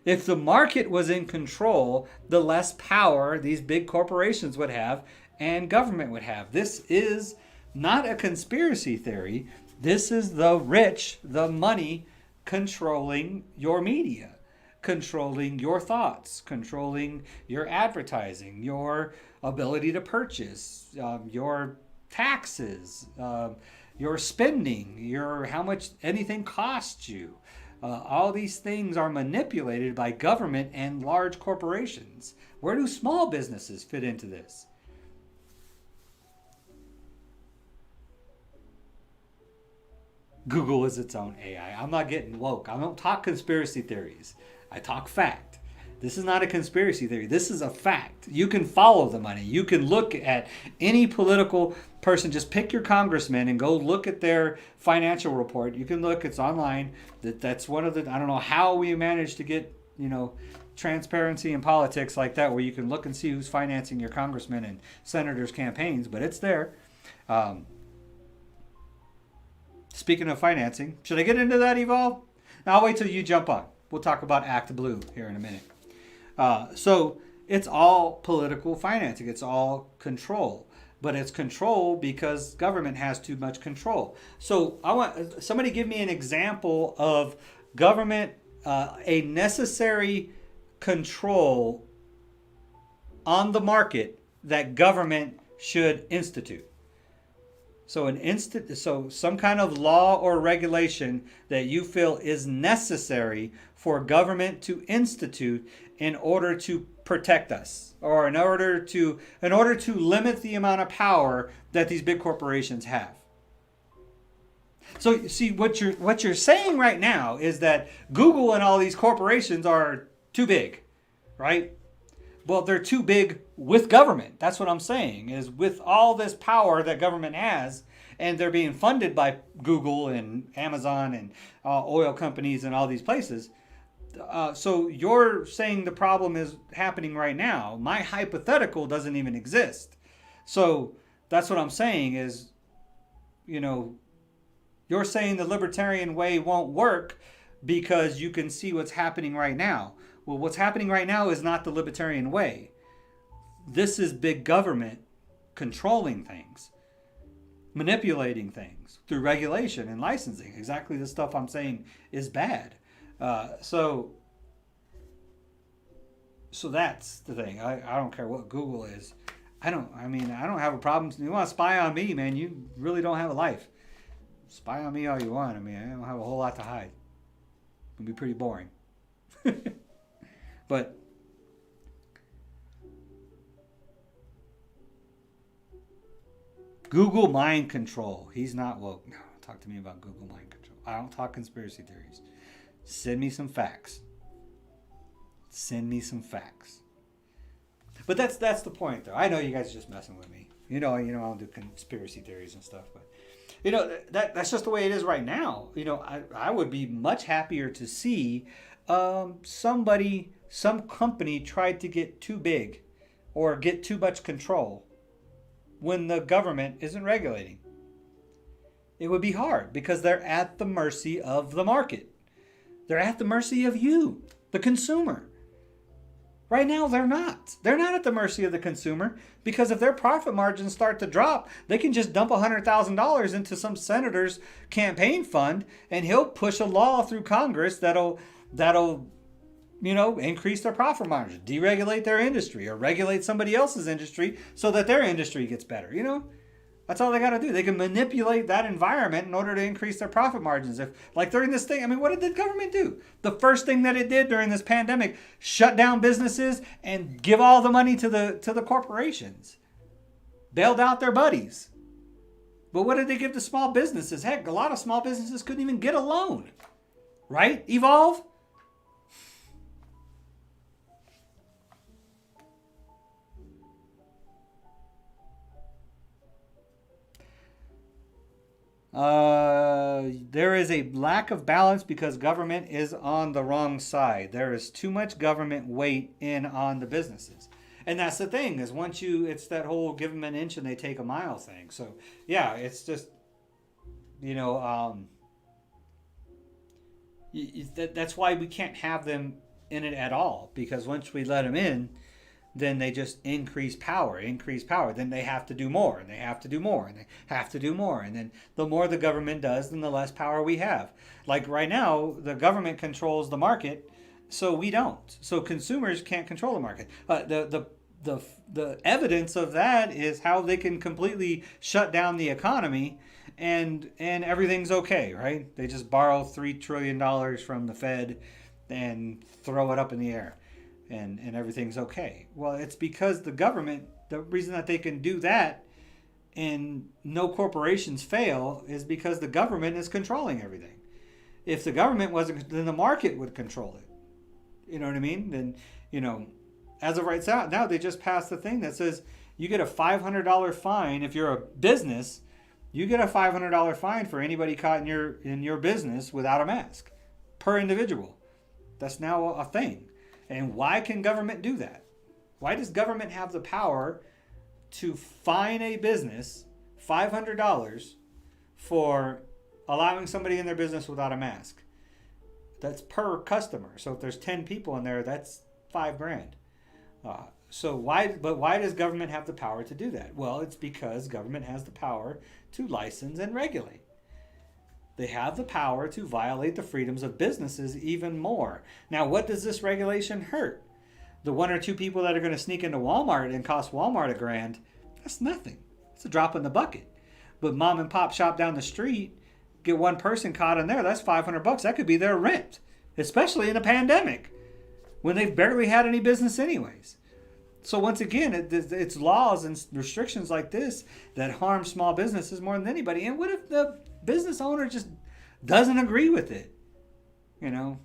If the market was in control, the less power these big corporations would have and government would have. This is not a conspiracy theory. This is the rich, the money, controlling your media, controlling your thoughts, controlling your advertising, your ability to purchase, your taxes, your spending, how much anything costs you. All these things are manipulated by government and large corporations. Where do small businesses fit into this? Google is its own AI. I'm not getting woke. I don't talk conspiracy theories. I talk fact. This is not a conspiracy theory. This is a fact. You can follow the money. You can look at any political person. Just pick your congressman and go look at their financial report. You can look. It's online. That's one of the... I don't know how we managed to get, transparency in politics like that, where you can look and see who's financing your congressmen and senators' campaigns, but it's there. Speaking of financing, should I get into that, Evolve? Now, I'll wait till you jump on. We'll talk about Act Blue here in a minute. So it's all political financing. It's all control. But it's control because government has too much control. So I want somebody give me an example of government, a necessary control on the market that government should institute. So some kind of law or regulation that you feel is necessary for government to institute in order to protect us, or in order to limit the amount of power that these big corporations have. So you see, what you're saying right now is that Google and all these corporations are too big, right? Well, they're too big with government. That's what I'm saying, is with all this power that government has, and they're being funded by Google and Amazon and oil companies and all these places. So you're saying the problem is happening right now. My hypothetical doesn't even exist. So that's what I'm saying is, you're saying the libertarian way won't work because you can see what's happening right now. Well, what's happening right now is not the libertarian way. This is big government controlling things, manipulating things through regulation and licensing. Exactly the stuff I'm saying is bad. So that's the thing. I don't care what Google is. I don't have a problem. You want to spy on me, man, you really don't have a life. Spy on me all you want. I don't have a whole lot to hide. It'll be pretty boring. But Google mind control. He's not woke. No, talk to me about Google mind control. I don't talk conspiracy theories. Send me some facts. But that's the point, though. I know you guys are just messing with me. I don't do conspiracy theories and stuff, but that's just the way it is right now. I would be much happier to see some company tried to get too big or get too much control when the government isn't regulating. It would be hard because they're at the mercy of the market. They're at the mercy of you, the consumer. Right now, they're not. They're not at the mercy of the consumer because if their profit margins start to drop, they can just dump $100,000 into some senator's campaign fund, and he'll push a law through Congress that'll increase their profit margin, deregulate their industry, or regulate somebody else's industry so that their industry gets better. That's all they got to do. They can manipulate that environment in order to increase their profit margins. If, like during this thing, what did the government do? The first thing that it did during this pandemic, shut down businesses and give all the money to the corporations. Bailed out their buddies. But what did they give to small businesses? Heck, a lot of small businesses couldn't even get a loan. Right? Evolve? There is a lack of balance because government is on the wrong side. There is too much government weight in on the businesses. And that's the thing, is it's that whole give them an inch and they take a mile thing. So, yeah, it's just, that's why we can't have them in it at all. Because once we let them in, then they just increase power. Then they have to do more, and they have to do more, and they have to do more. And then the more the government does, then the less power we have. Like right now, the government controls the market, so we don't. So consumers can't control the market. The evidence of that is how they can completely shut down the economy, and everything's okay, right? They just borrow $3 trillion from the Fed and throw it up in the air. And everything's okay. Well, it's because the government, the reason that they can do that and no corporations fail is because the government is controlling everything. If the government wasn't, then the market would control it. You know what I mean? Then, as of right now, they just passed the thing that says you get a $500 fine if you're a business. You get a $500 fine for anybody caught in your business without a mask per individual. That's now a thing. And why can government do that? Why does government have the power to fine a business $500 for allowing somebody in their business without a mask? That's per customer. So if there's 10 people in there, that's $5,000. So why does government have the power to do that? Well, it's because government has the power to license and regulate. They have the power to violate the freedoms of businesses even more. Now, what does this regulation hurt? The one or two people that are going to sneak into Walmart and cost Walmart $1,000, that's nothing. It's a drop in the bucket. But mom and pop shop down the street, get one person caught in there, that's $500. That could be their rent, especially in a pandemic. when they've barely had any business anyways. So once again, it's laws and restrictions like this that harm small businesses more than anybody. And what if the business owner just doesn't agree with it? You know,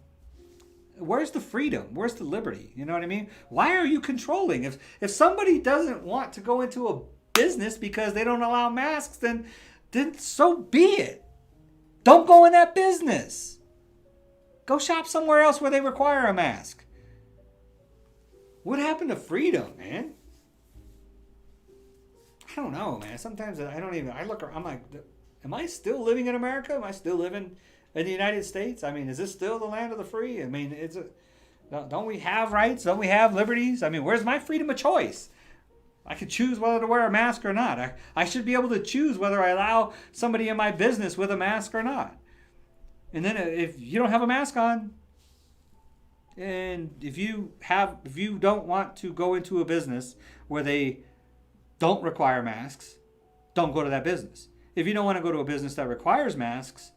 where's the freedom? Where's the liberty? You know what I mean? Why are you controlling? If somebody doesn't want to go into a business because they don't allow masks, then so be it. Don't go in that business. Go shop somewhere else where they require a mask. What happened to freedom, man? I don't know, man. Sometimes I look around, I'm like, am I still living in America? Am I still living in the United States? I mean, is this still the land of the free? I mean, don't we have rights? Don't we have liberties? I mean, where's my freedom of choice? I could choose whether to wear a mask or not. I should be able to choose whether I allow somebody in my business with a mask or not. And then if you don't have a mask on, and if you don't want to go into a business where they don't require masks, don't go to that business. If you don't want to go to a business that requires masks,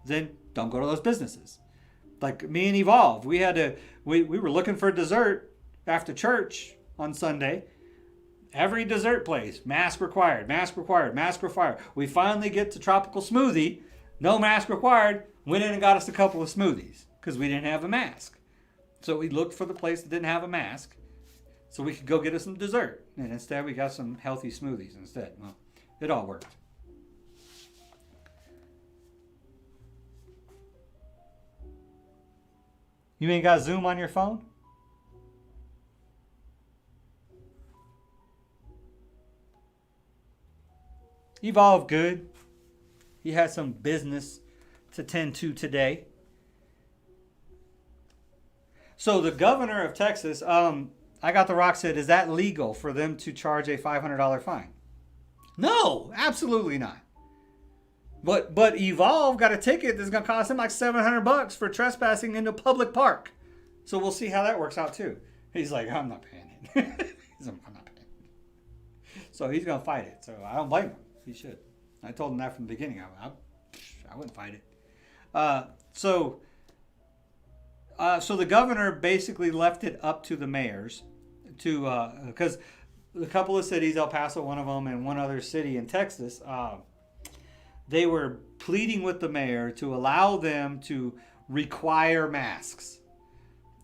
then don't go to those businesses. Like me and Evolve, we were looking for dessert after church on Sunday. Every dessert place, mask required, mask required, mask required. We finally get to Tropical Smoothie, no mask required. Went in and got us a couple of smoothies because we didn't have a mask. So we looked for the place that didn't have a mask so we could go get us some dessert. And instead we got some healthy smoothies instead. Well, it all worked. You ain't got Zoom on your phone? Evolve good. He had some business to tend to today. So the governor of Texas, I got the rock said, is that legal for them to charge a $500 fine? No, absolutely not. But Evolve got a ticket that's going to cost him like $700 for trespassing into a public park. So we'll see how that works out too. He's like, I'm not paying it. I'm not paying it. So he's going to fight it. So I don't blame him. He should. I told him that from the beginning. I wouldn't fight it. So the governor basically left it up to the mayors to, because a couple of cities, El Paso, one of them, and one other city in Texas, they were pleading with the mayor to allow them to require masks.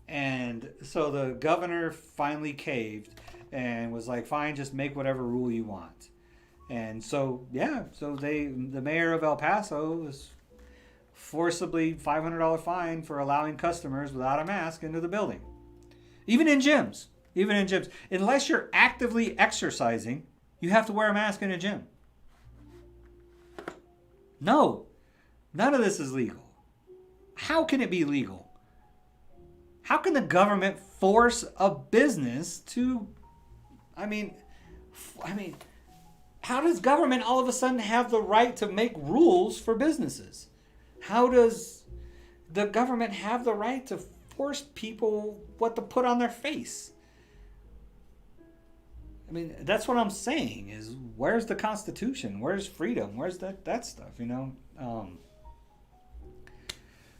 And so the governor finally caved and was like, fine, just make whatever rule you want. And so, the mayor of El Paso was forcibly $500 fine for allowing customers without a mask into the building. Even in gyms. Unless you're actively exercising, you have to wear a mask in a gym. No, none of this is legal. How can it be legal? How can the government force a business to, how does government all of a sudden have the right to make rules for businesses? How does the government have the right to force people what to put on their face? I mean, that's what I'm saying is, where's the Constitution? Where's freedom? Where's that stuff, you know?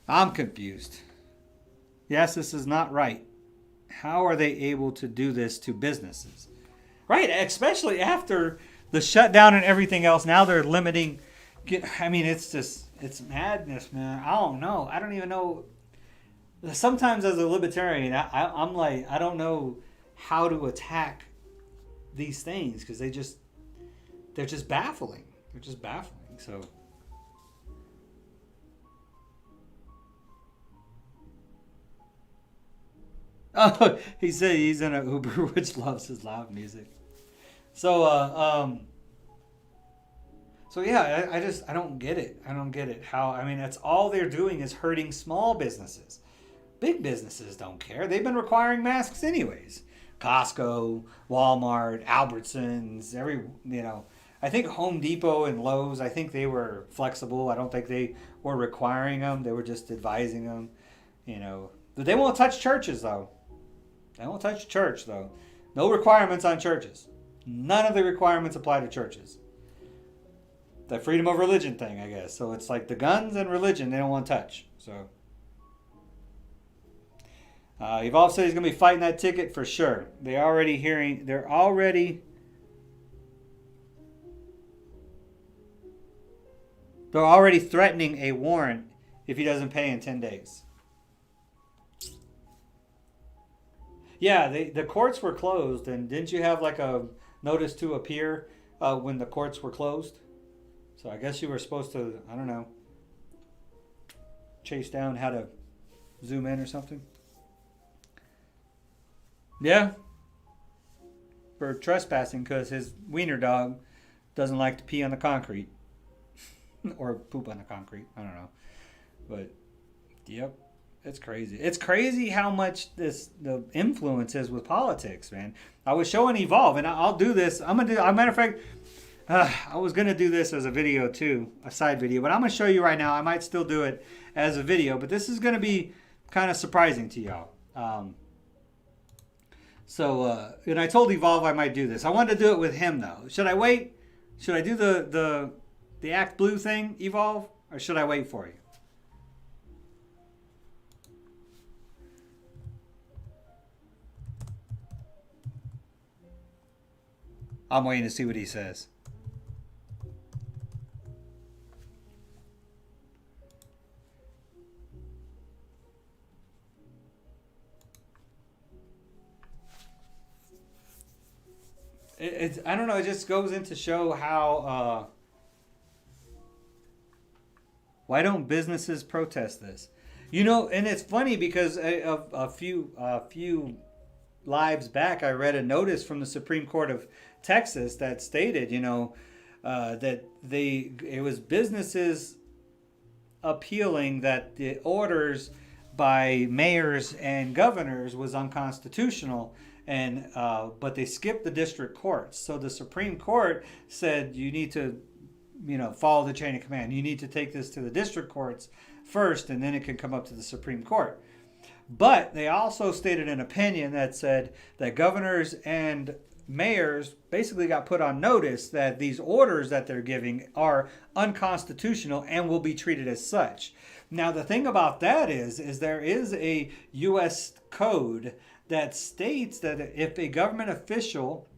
I'm confused. Yes, this is not right. How are they able to do this to businesses? Right, especially after the shutdown and everything else. Now they're limiting. It's madness, man. I don't know. I don't even know. Sometimes as a libertarian, I'm like, I don't know how to attack these things because they're just baffling. They're just baffling. So. Oh, he said he's in an Uber which loves his loud music. So, I don't get it. I don't get it. That's all they're doing is hurting small businesses. Big businesses don't care. They've been requiring masks anyways. Costco, Walmart, Albertsons, I think Home Depot and Lowe's, I think they were flexible. I don't think they were requiring them. They were just advising them, But they won't touch churches, though. They won't touch church, though. No requirements on churches. None of the requirements apply to churches. The freedom of religion thing, I guess. So it's like the guns and religion they don't want to touch. So Evolve said he's going to be fighting that ticket for sure. They're already threatening a warrant if he doesn't pay in 10 days. Yeah, the courts were closed, and didn't you have like a notice to appear when the courts were closed? So I guess you were supposed to, I don't know, chase down how to zoom in or something. Yeah. For trespassing because his wiener dog doesn't like to pee on the concrete. Or poop on the concrete. I don't know. But, yep. It's crazy. It's crazy how much the influence is with politics, man. I was showing Evolve, and I'll do this. I'm going to do, as a matter of fact, I was going to do this as a video too, a side video. But I'm going to show you right now. I might still do it as a video. But this is going to be kind of surprising to y'all. And I told Evolve I might do this. I wanted to do it with him, though. Should I wait? Should I do the Act Blue thing, Evolve? Or should I wait for you? I'm waiting to see what he says. I don't know. It just goes in to show how. Why don't businesses protest this? You know, and it's funny because a few lives back, I read a notice from the Supreme Court of Texas that stated, that it was businesses appealing that the orders by mayors and governors was unconstitutional. And but they skipped the district courts. So the Supreme Court said you need to, follow the chain of command. You need to take this to the district courts first, and then it can come up to the Supreme Court. But they also stated an opinion that said that governors and mayors basically got put on notice that these orders that they're giving are unconstitutional and will be treated as such. Now, the thing about that is there is a U.S. code that states that if a government official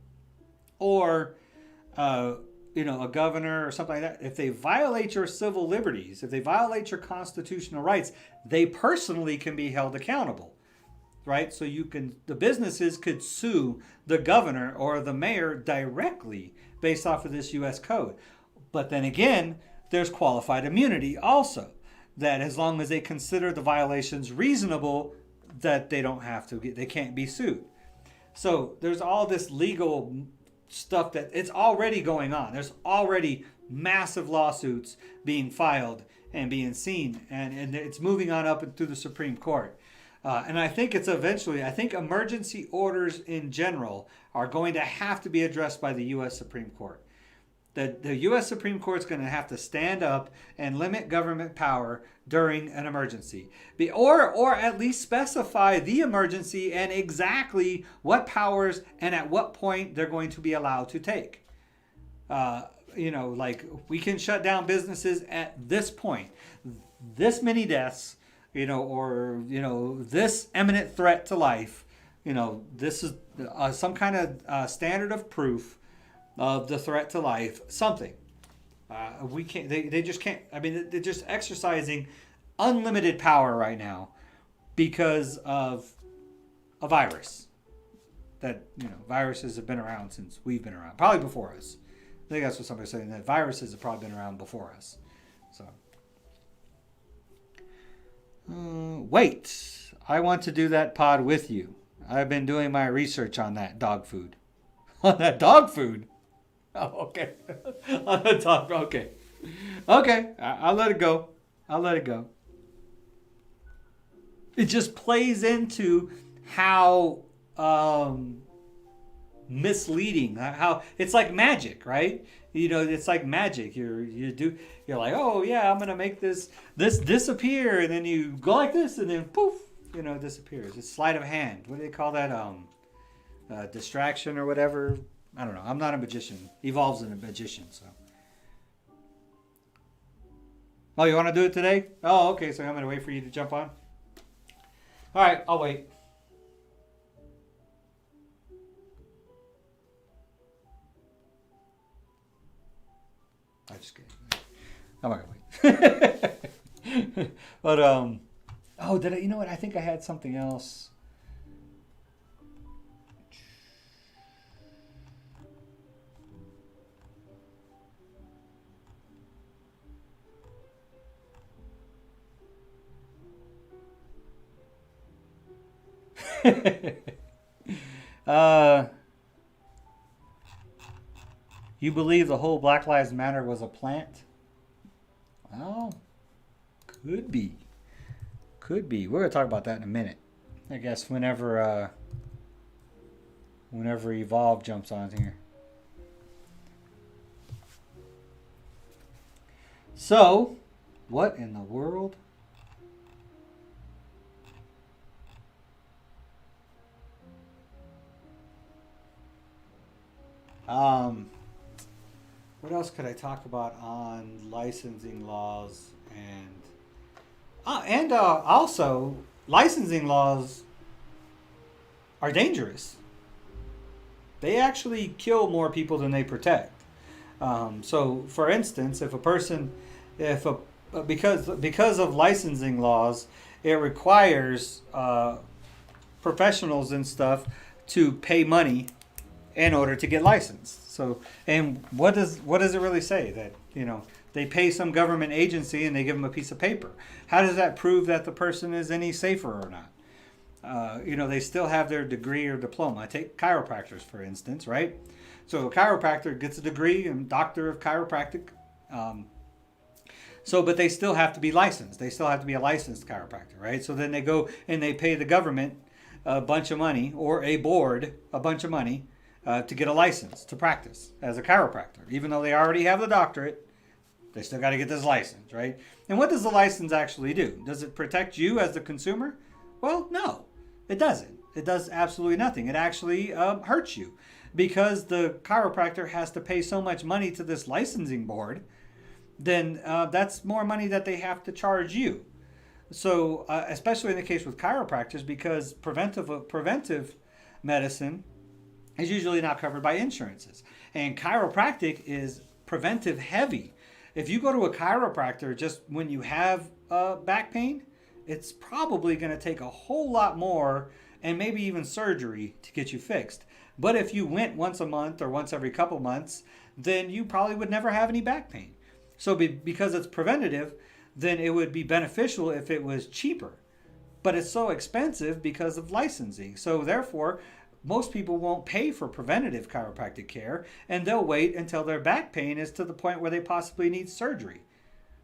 or a governor or something like that, if they violate your civil liberties, if they violate your constitutional rights, they personally can be held accountable, right? So the businesses could sue the governor or the mayor directly based off of this U.S. code. But then again, there's qualified immunity also, that as long as they consider the violations reasonable, that they can't be sued. So there's all this legal stuff that it's already going on. There's already massive lawsuits being filed and being seen, and it's moving on up through the Supreme Court. And I think I think emergency orders in general are going to have to be addressed by the U.S. Supreme Court. The U.S. Supreme Court is going to have to stand up and limit government power during an emergency. Or at least specify the emergency and exactly what powers and at what point they're going to be allowed to take. Like we can shut down businesses at this point. This many deaths, or this imminent threat to life. This is some kind of standard of proof of the threat to life, something. We can't. They just can't. I mean, they're just exercising unlimited power right now because of a virus. That viruses have been around since we've been around, probably before us. I think that's what somebody's saying. That viruses have probably been around before us. So, wait. I want to do that pod with you. I've been doing my research on that dog food. On that dog food. Oh, okay. On the top. Okay. Okay. I'll let it go. It just plays into how misleading. How it's like magic, right? It's like magic. You're like, oh yeah, I'm gonna make this disappear, and then you go like this, and then poof, it disappears. It's sleight of hand. What do they call that? Distraction or whatever. I don't know. I'm not a magician. Evolve's a magician, so. Oh, you want to do it today? Oh, okay. So I'm going to wait for you to jump on. All right. I'll wait. I'm not gonna wait. But oh, did I? You know what? I think I had something else. You believe the whole Black Lives Matter was a plant? Well, could be. Could be. We're going to talk about that in a minute. I guess whenever Evolve jumps on here. So, what in the world? What else could I talk about on licensing laws and also licensing laws are dangerous. They actually kill more people than they protect. So, for instance, because of licensing laws, it requires professionals and stuff to pay money in order to get licensed. So, and what does it really say? That, they pay some government agency and they give them a piece of paper. How does that prove that the person is any safer or not? They still have their degree or diploma. Take chiropractors, for instance, right? So a chiropractor gets a degree and doctor of chiropractic. But they still have to be licensed. They still have to be a licensed chiropractor, right? So then they go and they pay the government a bunch of money, or a board a bunch of money, to get a license to practice as a chiropractor. Even though they already have the doctorate, they still got to get this license, right? And what does the license actually do? Does it protect you as the consumer? Well, no, it doesn't. It does absolutely nothing. It actually hurts you, because the chiropractor has to pay so much money to this licensing board. Then that's more money that they have to charge you. So especially in the case with chiropractors, because preventive medicine is usually not covered by insurances. And chiropractic is preventive heavy. If you go to a chiropractor just when you have back pain, it's probably going to take a whole lot more and maybe even surgery to get you fixed. But if you went once a month or once every couple months, then you probably would never have any back pain. So because it's preventative, then it would be beneficial if it was cheaper. But it's so expensive because of licensing. So therefore, most people won't pay for preventative chiropractic care, and they'll wait until their back pain is to the point where they possibly need surgery.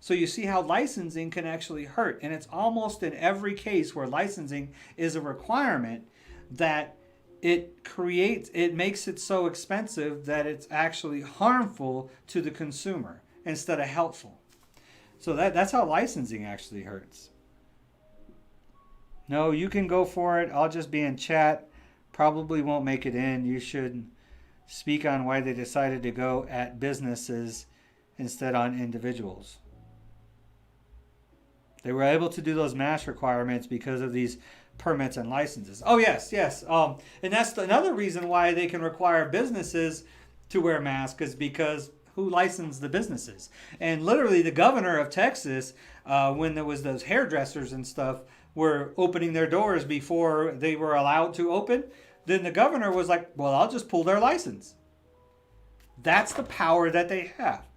So you see how licensing can actually hurt. And it's almost in every case where licensing is a requirement that it makes it so expensive that it's actually harmful to the consumer instead of helpful. So that's how licensing actually hurts. No, you can go for it. I'll just be in chat. Probably won't make it in. You should speak on why they decided to go at businesses instead on individuals. They were able to do those mask requirements because of these permits and licenses. Oh, yes. And that's another reason why they can require businesses to wear masks, is because who licensed the businesses? And literally the governor of Texas, when there was those hairdressers and stuff, were opening their doors before they were allowed to open, then the governor was like, well, I'll just pull their license. That's the power that they have.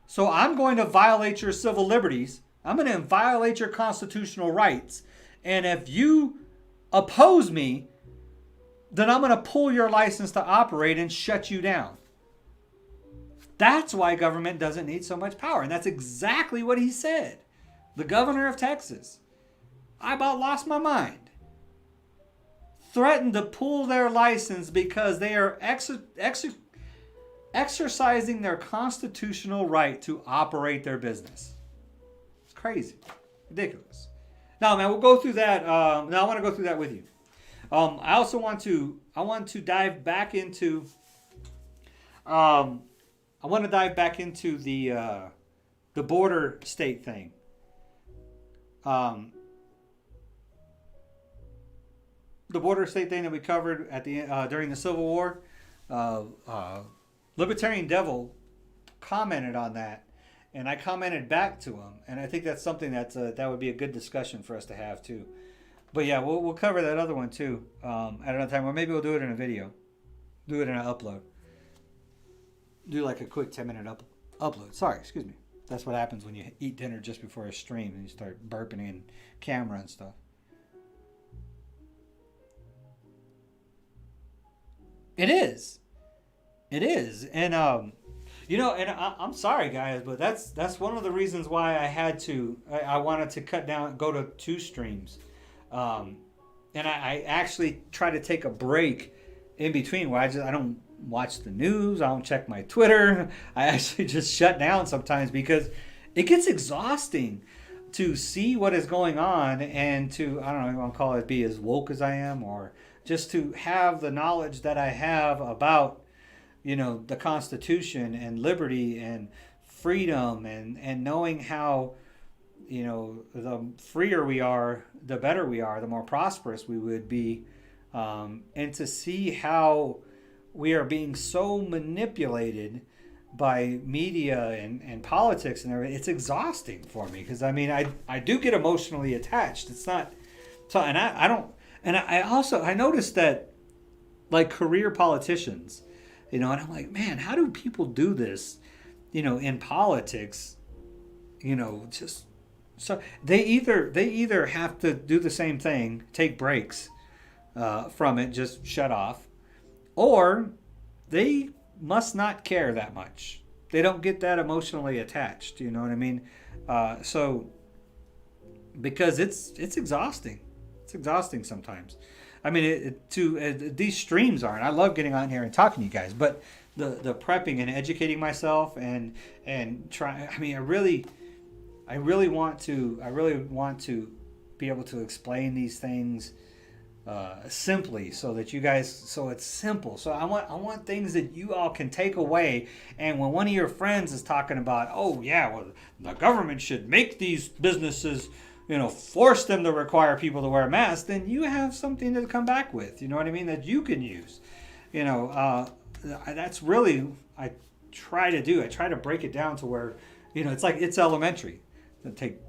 So I'm going to violate your civil liberties. I'm going to violate your constitutional rights. And if you oppose me, then I'm going to pull your license to operate and shut you down. That's why government doesn't need so much power. And that's exactly what he said. The governor of Texas. I about lost my mind. Threatened to pull their license because they are exercising their constitutional right to operate their business. It's crazy. Ridiculous. Now, man, we'll go through that. I want to go through that with you. I also want to dive back into the border state thing. The border state thing that we covered at the during the Civil War. Libertarian Devil commented on that, And I commented back to him, and I think that's something that would be a good discussion for us to have too. But yeah, we'll cover that other one too at another time, or maybe we'll do it in a video, do it in an upload, do like a quick 10-minute upload. Sorry, excuse me. That's what happens when you eat dinner just before a stream and you start burping in camera and stuff. It is, and I'm sorry, guys, but that's one of the reasons why I wanted to cut down, go to 2 streams, and I actually try to take a break in between where I don't watch the news, I don't check my Twitter, I actually just shut down sometimes because it gets exhausting to see what is going on and to, I don't know if you want to call it, be as woke as I am, or just to have the knowledge that I have about, the Constitution and liberty and freedom and knowing how, the freer we are, the better we are, the more prosperous we would be. And to see how we are being so manipulated by media and politics and everything, it's exhausting for me because I do get emotionally attached. It's not so, and I noticed that, like, career politicians, and I'm like, man, how do people do this, in politics, just so they either have to do the same thing, take breaks from it, just shut off, or they must not care that much. They don't get that emotionally attached. You know what I mean? So because it's exhausting. It's exhausting sometimes. I mean, these streams aren't. I love getting on here and talking to you guys, but the prepping and educating myself and try. I mean, I really want to be able to explain these things simply, so that you guys, so it's simple. So I want things that you all can take away. And when one of your friends is talking about, oh yeah, well, the government should make these businesses, force them to require people to wear masks, then you have something to come back with, you know what I mean, that you can use. That's really, I try to do. I try to break it down to where, it's like, it's elementary. To take,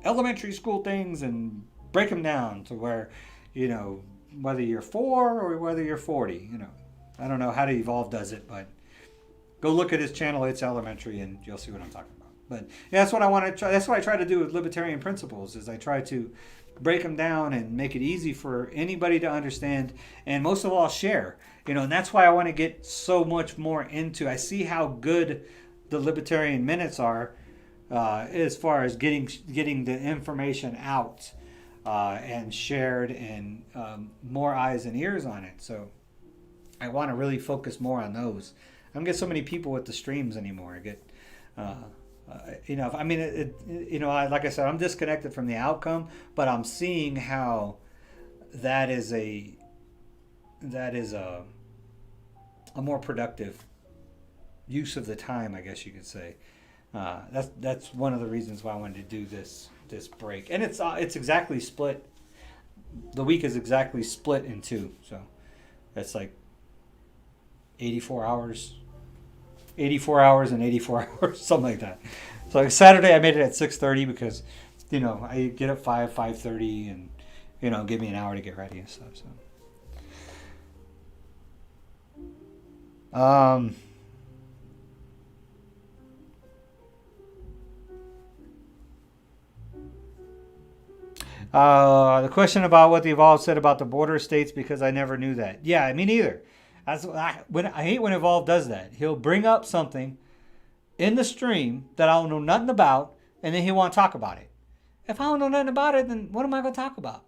elementary school things and break them down to where, whether you're 4 or whether you're 40, I don't know how to Evolve does it, but go look at his channel, It's Elementary, and you'll see what I'm talking about. But yeah, that's what I want to try. That's what I try to do with libertarian principles, is I try to break them down and make it easy for anybody to understand, and most of all, share. And that's why I want to get so much more into. I see how good the Libertarian Minutes are, as far as getting the information out and shared, and more eyes and ears on it. So I want to really focus more on those. I don't get so many people with the streams anymore. I get, like I said, I'm disconnected from the outcome, but I'm seeing how that is a more productive use of the time, I guess you could say. That's one of the reasons why I wanted to do this break, and it's exactly split. The week is exactly split in 2, so that's like 84 hours and 84 hours, something like that. So like Saturday I made it at 6:30 because I get up 5:30 and give me an hour to get ready and stuff. So the question about what the Evolve said about the border states, because I never knew that. Yeah, me neither. I hate when Evolve does that. He'll bring up something in the stream that I don't know nothing about, and then he'll want to talk about it. If I don't know nothing about it, then what am I going to talk about?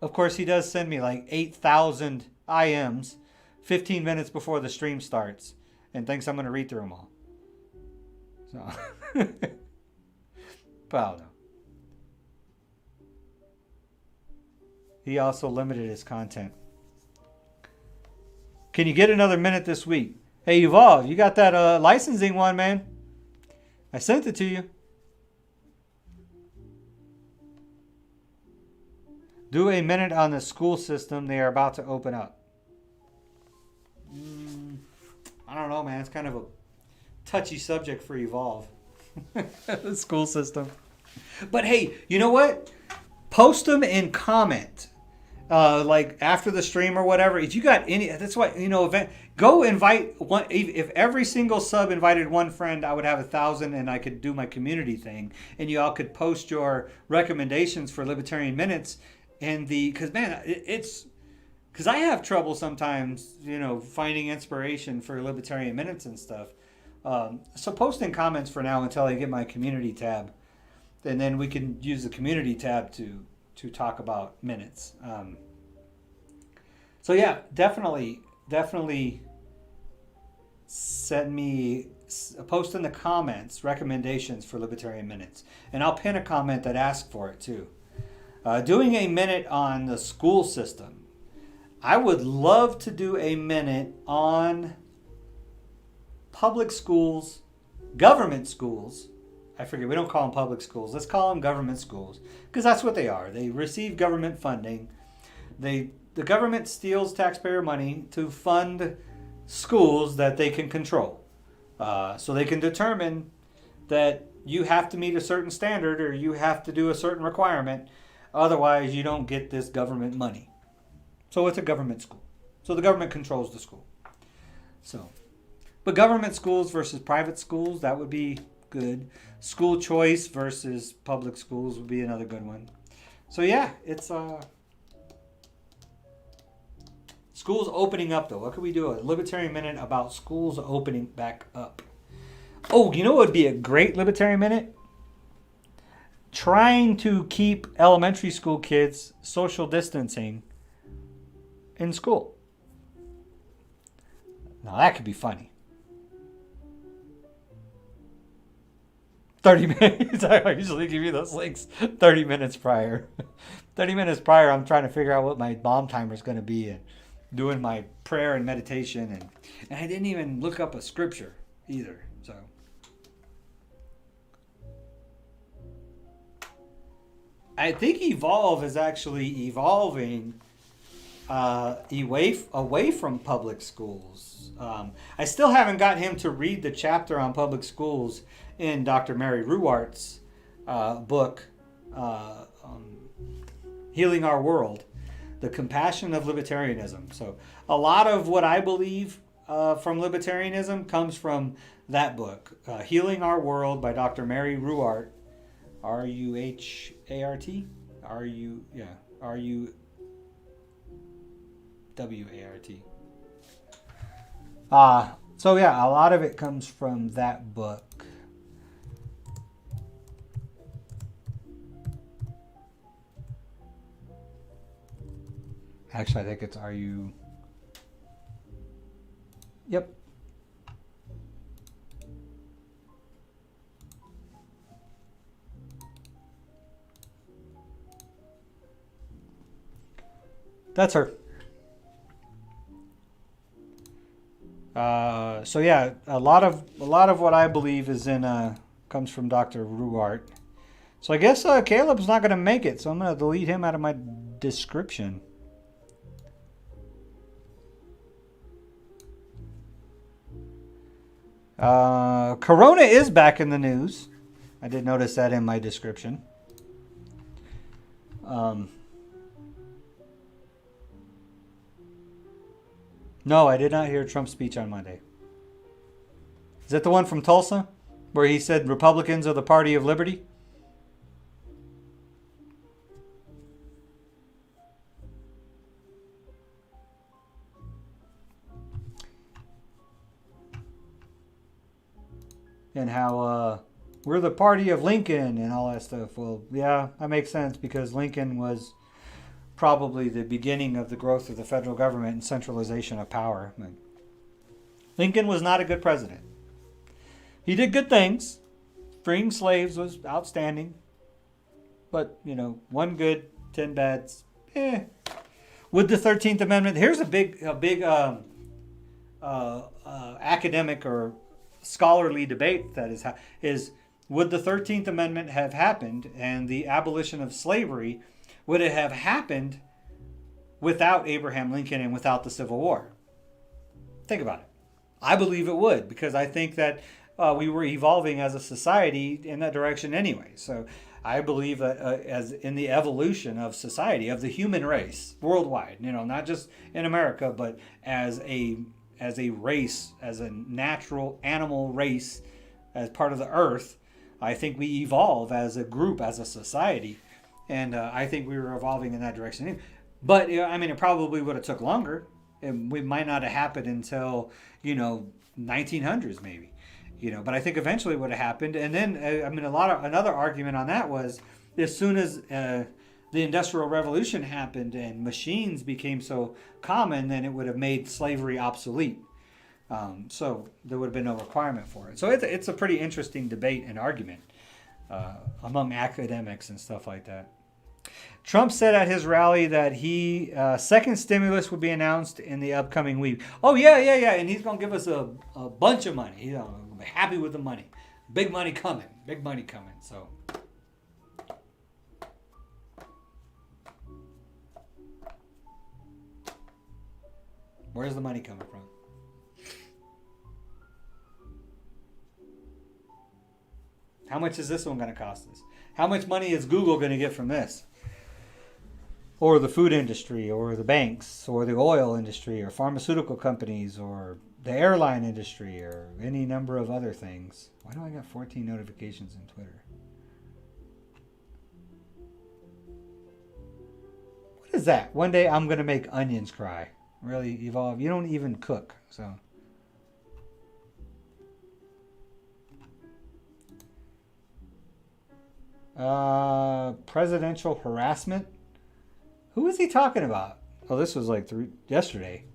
Of course, he does send me like 8,000 IMs 15 minutes before the stream starts and thinks I'm going to read through them all. So, but I don't know. He also limited his content. Can you get another minute this week? Hey, Evolve, you got that licensing one, man. I sent it to you. Do a minute on the school system. They are about to open up. I don't know, man. It's kind of touchy subject for Evolve. The school system. But hey, you know what? Post them and comment. Like after the stream or whatever. If you got any, that's why, go invite one. If every single sub invited one friend, I would have 1,000 and I could do my community thing. And you all could post your recommendations for Libertarian Minutes because man, it's, because I have trouble sometimes, finding inspiration for Libertarian Minutes and stuff. So post in comments for now until I get my community tab. And then we can use the community tab to talk about minutes. So yeah, definitely send me a post in the comments recommendations for Libertarian Minutes. And I'll pin a comment that asks for it too. Doing a minute on the school system. I would love to do a minute on public schools, government schools. I forget, we don't call them public schools. Let's call them government schools because that's what they are. They receive government funding. The government steals taxpayer money to fund schools that they can control. So they can determine that you have to meet a certain standard or you have to do a certain requirement. Otherwise, you don't get this government money. So it's a government school. So the government controls the school. But government schools versus private schools, that would be good. School choice versus public schools would be another good one. So yeah, it's schools opening up though. What could we do? A Libertarian Minute about schools opening back up. Oh, you know what would be a great Libertarian Minute? Trying to keep elementary school kids social distancing in school. Now that could be funny. 30 minutes. I usually give you those links 30 minutes prior. 30 minutes prior, I'm trying to figure out what my bomb timer is going to be and doing my prayer and meditation. And I didn't even look up a scripture either. So I think Evolve is actually evolving away from public schools. I still haven't got him to read the chapter on public schools in Dr. Mary Ruwart's book, Healing Our World, The Compassion of Libertarianism. So a lot of what I believe from libertarianism comes from that book, Healing Our World by Dr. Mary Ruwart, R-U-H-A-R-T? R-U-W-A-R-T. So yeah, a lot of it comes from that book. Actually, I think it's R-U... Yep. That's her. So yeah, a lot of what I believe is in comes from Dr. Ruwart. So I guess Caleb's not going to make it, so I'm going to delete him out of my description. Corona is back in the news. I did notice that in my description. No, I did not hear Trump's speech on Monday. Is that the one from Tulsa where he said Republicans are the party of liberty? And how we're the party of Lincoln and all that stuff. Well, yeah, that makes sense because Lincoln was probably the beginning of the growth of the federal government and centralization of power. Lincoln was not a good president. He did good things. Freeing slaves was outstanding. But, one good, 10 bads. With the 13th Amendment, here's a big academic or scholarly debate that is would the 13th Amendment have happened and the abolition of slavery, would it have happened without Abraham Lincoln and without the Civil War? Think about it. I believe it would, because I think that we were evolving as a society in that direction anyway. So I believe that as in the evolution of society, of the human race worldwide, not just in America, but as a race, as a natural animal race, as part of the earth, I think we evolve as a group, as a society. And I think we were evolving in that direction. But, it probably would have took longer. We might not have happened until, 1900s maybe. But I think eventually it would have happened. And then, another argument on that was as soon as the Industrial Revolution happened and machines became so common, then it would have made slavery obsolete. So there would have been no requirement for it. So it's a pretty interesting debate and argument among academics and stuff like that. Trump said at his rally that second stimulus would be announced in the upcoming week. Oh, yeah. And he's going to give us a bunch of money. He's going to be happy with the money. Big money coming. So where's the money coming from? How much is this one going to cost us? How much money is Google going to get from this? Or the food industry, or the banks, or the oil industry, or pharmaceutical companies, or the airline industry, or any number of other things. Why do I got 14 notifications in Twitter? What is that? One day I'm going to make onions cry. Really evolve. You don't even cook, so... Presidential harassment. Who is he talking about? Oh, this was like yesterday.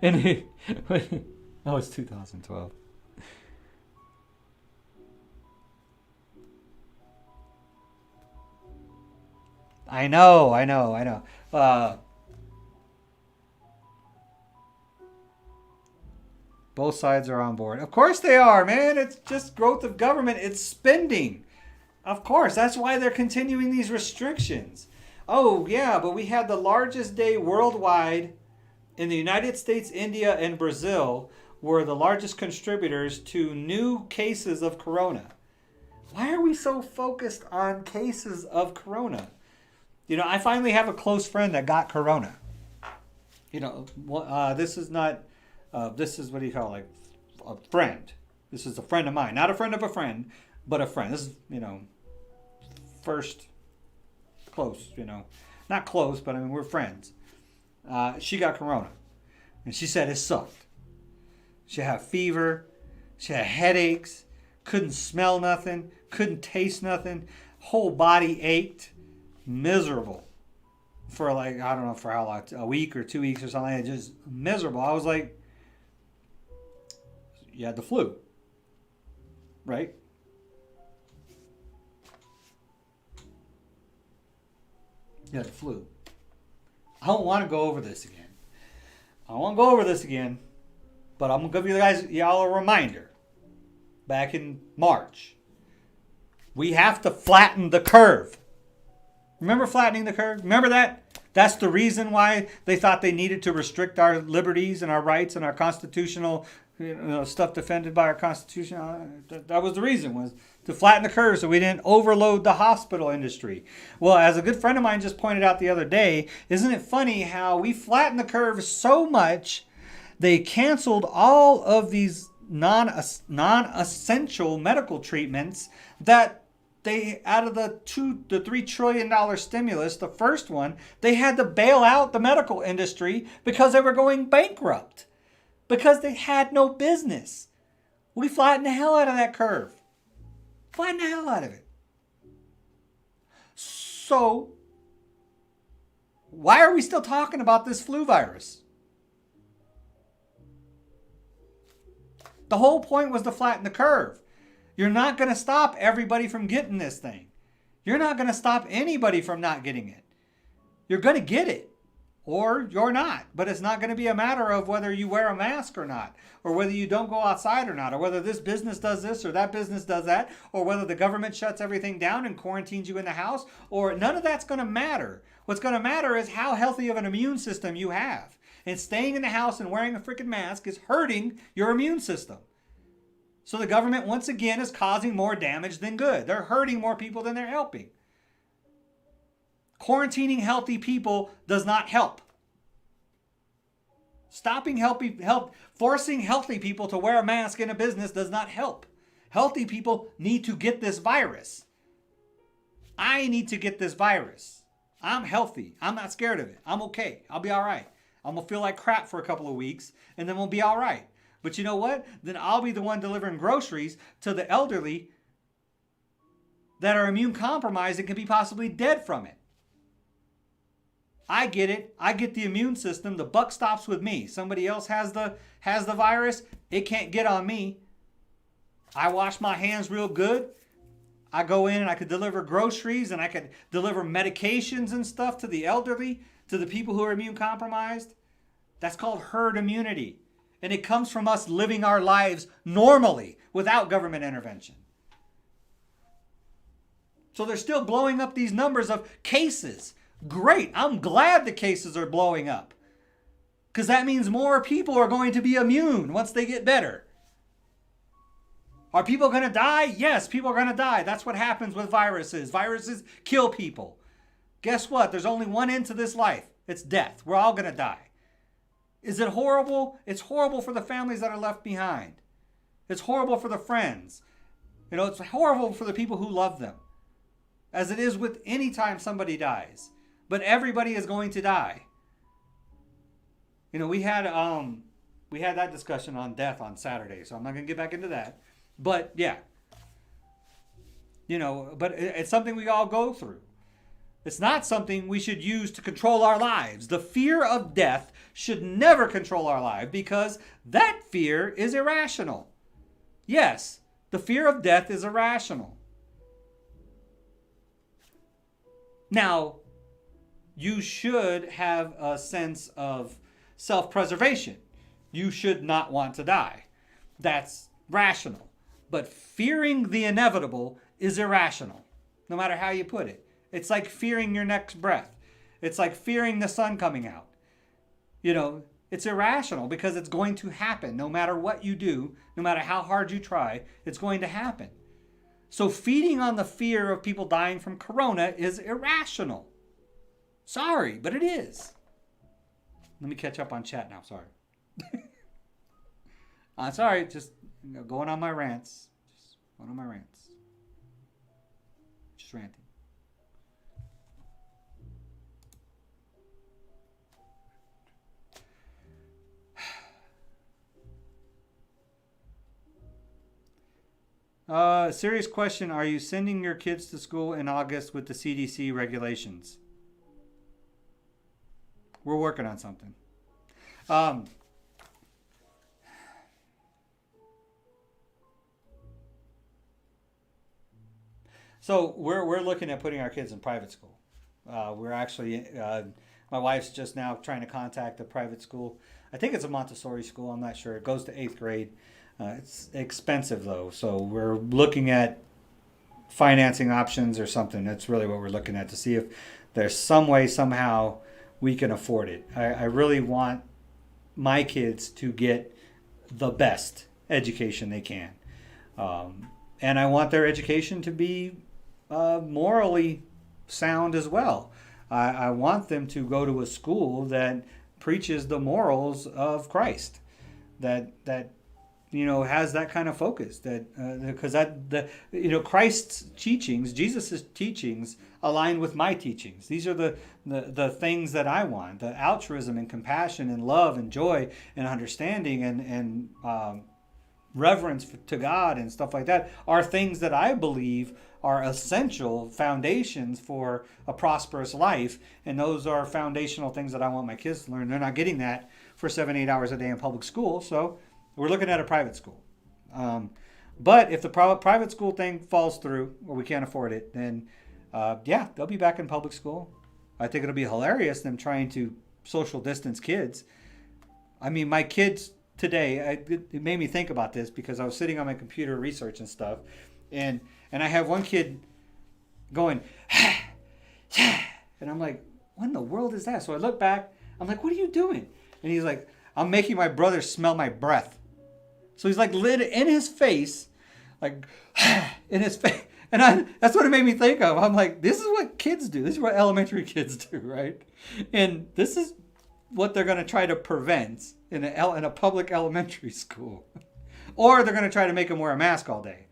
And it's 2012. I know. Both sides are on board. Of course they are, man. It's just growth of government. It's spending. Of course. That's why they're continuing these restrictions. Oh, yeah, but we had the largest day worldwide in the United States, India, and Brazil were the largest contributors to new cases of corona. Why are we so focused on cases of corona? I finally have a close friend that got corona. This is not... this is what do you call it? Like a friend. This is a friend of mine. Not a friend of a friend, but a friend. This is, first close, Not close, but we're friends. She got corona. And she said it sucked. She had fever. She had headaches. Couldn't smell nothing. Couldn't taste nothing. Whole body ached. Miserable. For like, I don't know for how long. A week or 2 weeks or something. Just miserable. I was like, you had the flu, right? You had the flu. I don't want to go over this again. But I'm going to give y'all a reminder. Back in March, we have to flatten the curve. Remember flattening the curve? Remember that? That's the reason why they thought they needed to restrict our liberties and our rights and our constitutional stuff defended by our Constitution. That was the reason, was to flatten the curve so we didn't overload the hospital industry. Well, as a good friend of mine just pointed out the other day, isn't it funny how we flattened the curve so much they canceled all of these non-essential medical treatments that they, out of the $3 trillion stimulus, the first one, they had to bail out the medical industry because they were going bankrupt. Because they had no business. We flattened the hell out of that curve. Flattened the hell out of it. So, why are we still talking about this flu virus? The whole point was to flatten the curve. You're not going to stop everybody from getting this thing. You're not going to stop anybody from not getting it. You're going to get it. Or you're not. But it's not going to be a matter of whether you wear a mask or not. Or whether you don't go outside or not. Or whether this business does this or that business does that. Or whether the government shuts everything down and quarantines you in the house. Or none of that's going to matter. What's going to matter is how healthy of an immune system you have. And staying in the house and wearing a freaking mask is hurting your immune system. So the government, once again, is causing more damage than good. They're hurting more people than they're helping. Quarantining healthy people does not help. Forcing healthy people to wear a mask in a business does not help. Healthy people need to get this virus. I need to get this virus. I'm healthy. I'm not scared of it. I'm okay. I'll be all right. I'm going to feel like crap for a couple of weeks, and then we'll be all right. But you know what? Then I'll be the one delivering groceries to the elderly that are immune compromised and can be possibly dead from it. I get it. I get the immune system. The buck stops with me. Somebody else has the virus. It can't get on me. I wash my hands real good. I go in and I could deliver groceries and I could deliver medications and stuff to the elderly, to the people who are immune compromised. That's called herd immunity. And it comes from us living our lives normally without government intervention. So they're still blowing up these numbers of cases. Great. I'm glad the cases are blowing up. Because that means more people are going to be immune once they get better. Are people going to die? Yes, people are going to die. That's what happens with viruses. Viruses kill people. Guess what? There's only one end to this life. It's death. We're all going to die. Is it horrible? It's horrible for the families that are left behind. It's horrible for the friends. It's horrible for the people who love them. As it is with any time somebody dies. But everybody is going to die. We had that discussion on death on Saturday, so I'm not going to get back into that. But yeah. But it's something we all go through. It's not something we should use to control our lives. The fear of death should never control our life because that fear is irrational. Yes, the fear of death is irrational. Now, you should have a sense of self-preservation. You should not want to die. That's rational. But fearing the inevitable is irrational, no matter how you put it. It's like fearing your next breath. It's like fearing the sun coming out. It's irrational because it's going to happen. No matter what you do, no matter how hard you try, it's going to happen. So feeding on the fear of people dying from corona is irrational. Sorry, but it is. Let me catch up on chat now. Sorry. I'm sorry. Just going on my rants. Just ranting. Serious question. Are you sending your kids to school in August with the CDC regulations? We're working on something. So we're looking at putting our kids in private school. We're actually, my wife's just now trying to contact a private school. I think it's a Montessori school. I'm not sure. It goes to 8th grade. It's expensive though, so we're looking at financing options or something. That's really what we're looking at to see if there's some way, somehow, we can afford it. I really want my kids to get the best education they can. And I want their education to be morally sound as well. I want them to go to a school that preaches the morals of Christ, that has that kind of focus, because Christ's teachings, Jesus' teachings align with my teachings. These are the things that I want. The altruism and compassion and love and joy and understanding and reverence to God and stuff like that are things that I believe are essential foundations for a prosperous life. And those are foundational things that I want my kids to learn. They're not getting that for 7-8 hours a day in public school. So we're looking at a private school. But if the private school thing falls through or we can't afford it, then they'll be back in public school. I think it'll be hilarious them trying to social distance kids. I mean, my kids today, it made me think about this because I was sitting on my computer research and stuff. And I have one kid going, and I'm like, what in the world is that? So I look back. I'm like, what are you doing? And he's like, I'm making my brother smell my breath. So he's like lit in his face, like in his face. And that's what it made me think of. I'm like, this is what kids do. This is what elementary kids do, right? And this is what they're going to try to prevent in a public elementary school. Or they're going to try to make them wear a mask all day.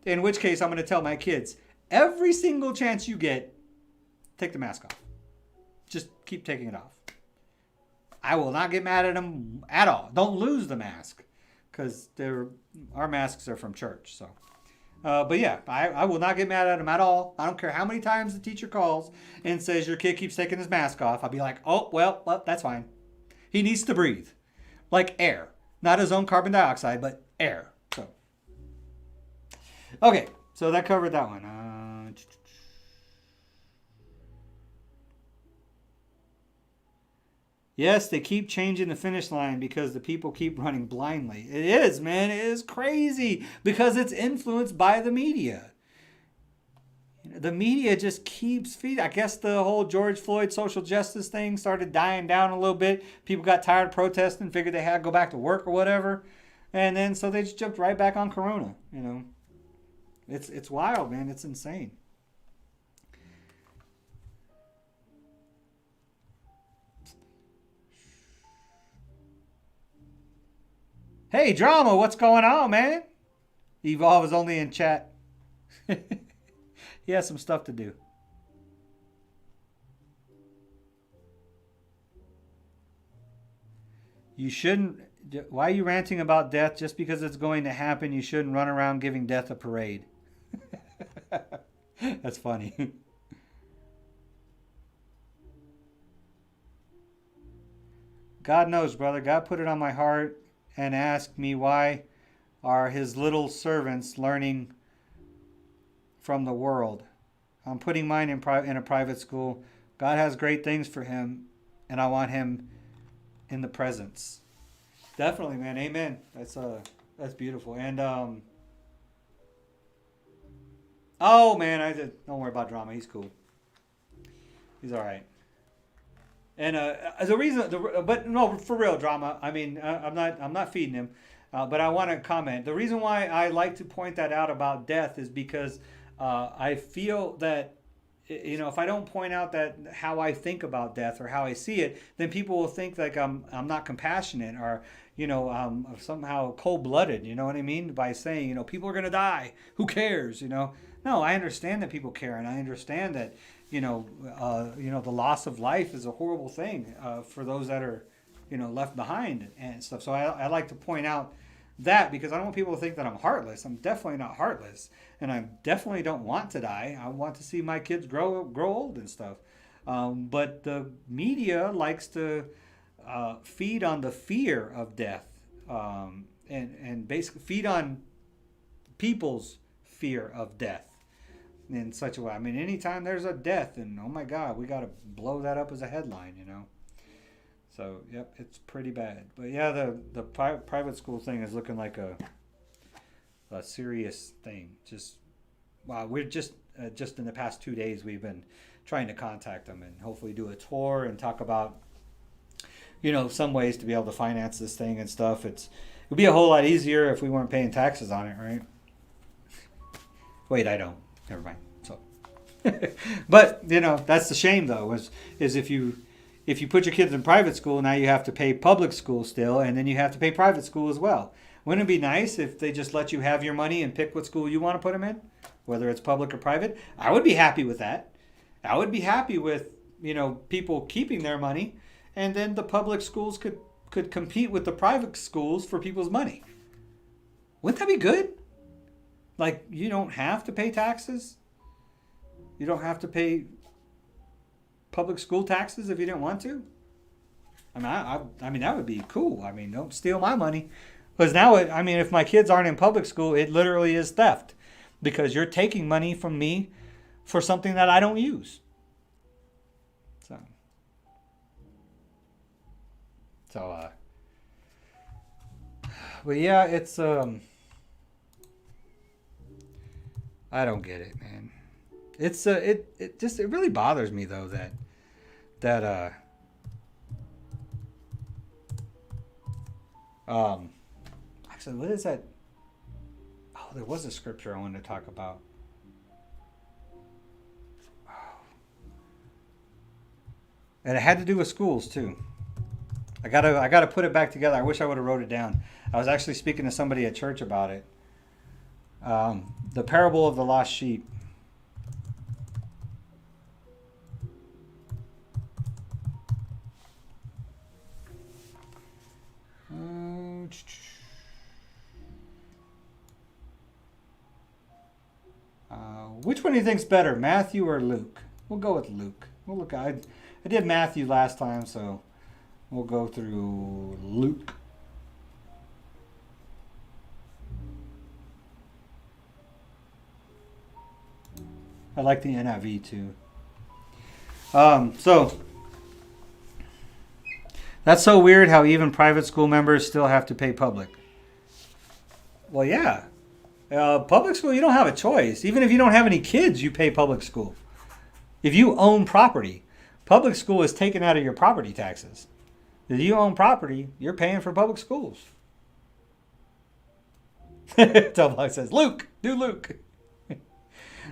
In which case, I'm going to tell my kids, every single chance you get, take the mask off. Just keep taking it off. I will not get mad at them at all. Don't lose the mask. Because our masks are from church, so... but yeah, I will not get mad at him at all. I don't care how many times the teacher calls and says your kid keeps taking his mask off. I'll be like, oh, well, that's fine. He needs to breathe. Like air. Not his own carbon dioxide, but air. So, okay, so that covered that one. Yes, they keep changing the finish line because the people keep running blindly. It is, man. It is crazy because it's influenced by the media. The media just keeps feeding. I guess the whole George Floyd social justice thing started dying down a little bit. People got tired of protesting, figured they had to go back to work or whatever. And then so they just jumped right back on Corona, you know. It's wild, man. It's insane. Hey, Drama, what's going on, man? Evolve is only in chat. He has some stuff to do. You shouldn't... Why are you ranting about death? Just because it's going to happen, you shouldn't run around giving death a parade. That's funny. God knows, brother. God put it on my heart and asked me, why are his little servants learning from the world? I'm putting mine in a private school. God has great things for him, and I want him in the presence. Definitely, man. Amen. That's beautiful. And oh man, don't worry about Drama. He's cool. He's all right. And the reason, but no, for real, Drama. I mean, I'm not feeding him, but I want to comment. The reason why I like to point that out about death is because I feel that, you know, if I don't point out that how I think about death or how I see it, then people will think like I'm not compassionate or, you know, somehow cold-blooded. You know what I mean? By saying, you know, people are gonna die. Who cares? You know? No, I understand that people care, and I understand that. You know, the loss of life is a horrible thing for those that are, you know, left behind and stuff. So I like to point out that because I don't want people to think that I'm heartless. I'm definitely not heartless, and I definitely don't want to die. I want to see my kids grow old and stuff. But the media likes to feed on the fear of death and basically feed on people's fear of death. In such a way. I mean, anytime there's a death, and oh my God, we got to blow that up as a headline, you know. So, yep, it's pretty bad. But yeah, the private school thing is looking like a serious thing. Just wow, we're just in the past 2 days we've been trying to contact them and hopefully do a tour and talk about, you know, some ways to be able to finance this thing and stuff. It'd be a whole lot easier if we weren't paying taxes on it, right? Wait, I don't. Never mind. So, but you know that's the shame though. Is if you put your kids in private school, now you have to pay public school still, and then you have to pay private school as well. Wouldn't it be nice if they just let you have your money and pick what school you want to put them in, whether it's public or private? I would be happy with that. I would be happy with, you know, people keeping their money, and then the public schools could compete with the private schools for people's money. Wouldn't that be good? Like, you don't have to pay taxes. You don't have to pay public school taxes if you didn't want to. I mean, that would be cool. I mean, don't steal my money. Because now, if my kids aren't in public school, it literally is theft. Because you're taking money from me for something that I don't use. But yeah, it's, I don't get it, man. It's it really bothers me though that actually, what is that? Oh, there was a scripture I wanted to talk about. And it had to do with schools too. I gotta put it back together. I wish I would have wrote it down. I was actually speaking to somebody at church about it. The parable of the lost sheep. Which one do you think's better, Matthew or Luke? We'll go with Luke. We'll look. I did Matthew last time, so we'll go through Luke. I like the NIV too. So that's so weird how even private school members still have to pay public. Well, yeah. Public school, you don't have a choice. Even if you don't have any kids, you pay public school. If you own property, public school is taken out of your property taxes. If you own property, you're paying for public schools. Tellbog says, Luke, do Luke.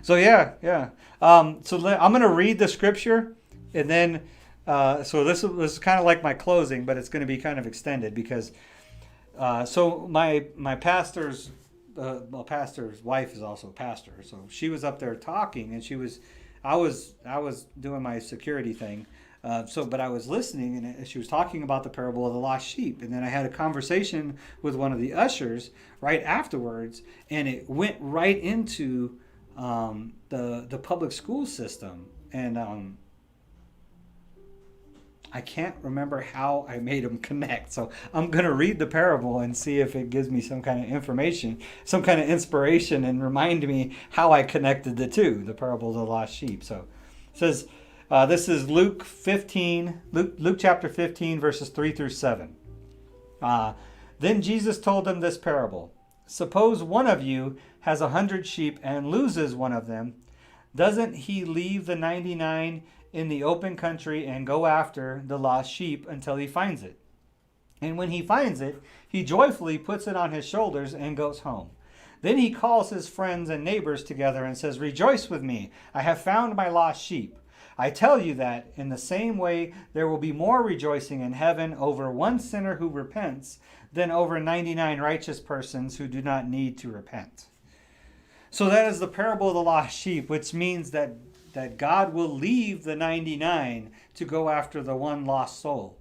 So yeah. So I'm going to read the scripture, and then, so this is kind of like my closing, but it's going to be kind of extended because, so my pastor's wife is also a pastor, so she was up there talking, and I was doing my security thing, but I was listening, and she was talking about the parable of the lost sheep, and then I had a conversation with one of the ushers right afterwards, and it went right into the public school system, and I can't remember how I made them connect. So I'm going to read the parable and see if it gives me some kind of information, some kind of inspiration, and remind me how I connected the two, the parable of the lost sheep. So it says, this is Luke chapter 15, verses 3 through 7. Then Jesus told them this parable. Suppose one of you has 100 sheep and loses one of them. Doesn't he leave the 99 in the open country and go after the lost sheep until he finds it? And when he finds it, he joyfully puts it on his shoulders and goes home. Then he calls his friends and neighbors together and says, Rejoice with me, I have found my lost sheep. I tell you that in the same way there will be more rejoicing in heaven over one sinner who repents than over 99 righteous persons who do not need to repent. So that is the parable of the lost sheep, which means that God will leave the 99 to go after the one lost soul.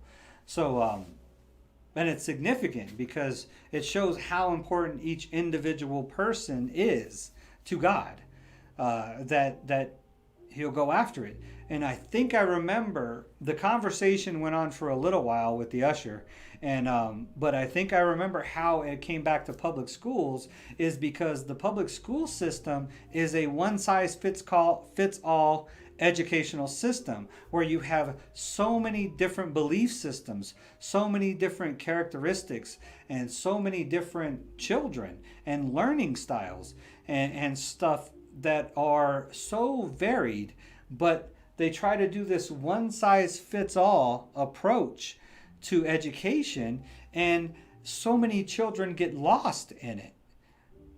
So, and it's significant because it shows how important each individual person is to God, that he'll go after it. And I think I remember the conversation went on for a little while with the usher, but I think I remember how it came back to public schools is because the public school system is a one-size-fits-all educational system where you have so many different belief systems, so many different characteristics, and so many different children and learning styles and stuff that are so varied, but they try to do this one-size-fits-all approach to education, and so many children get lost in it.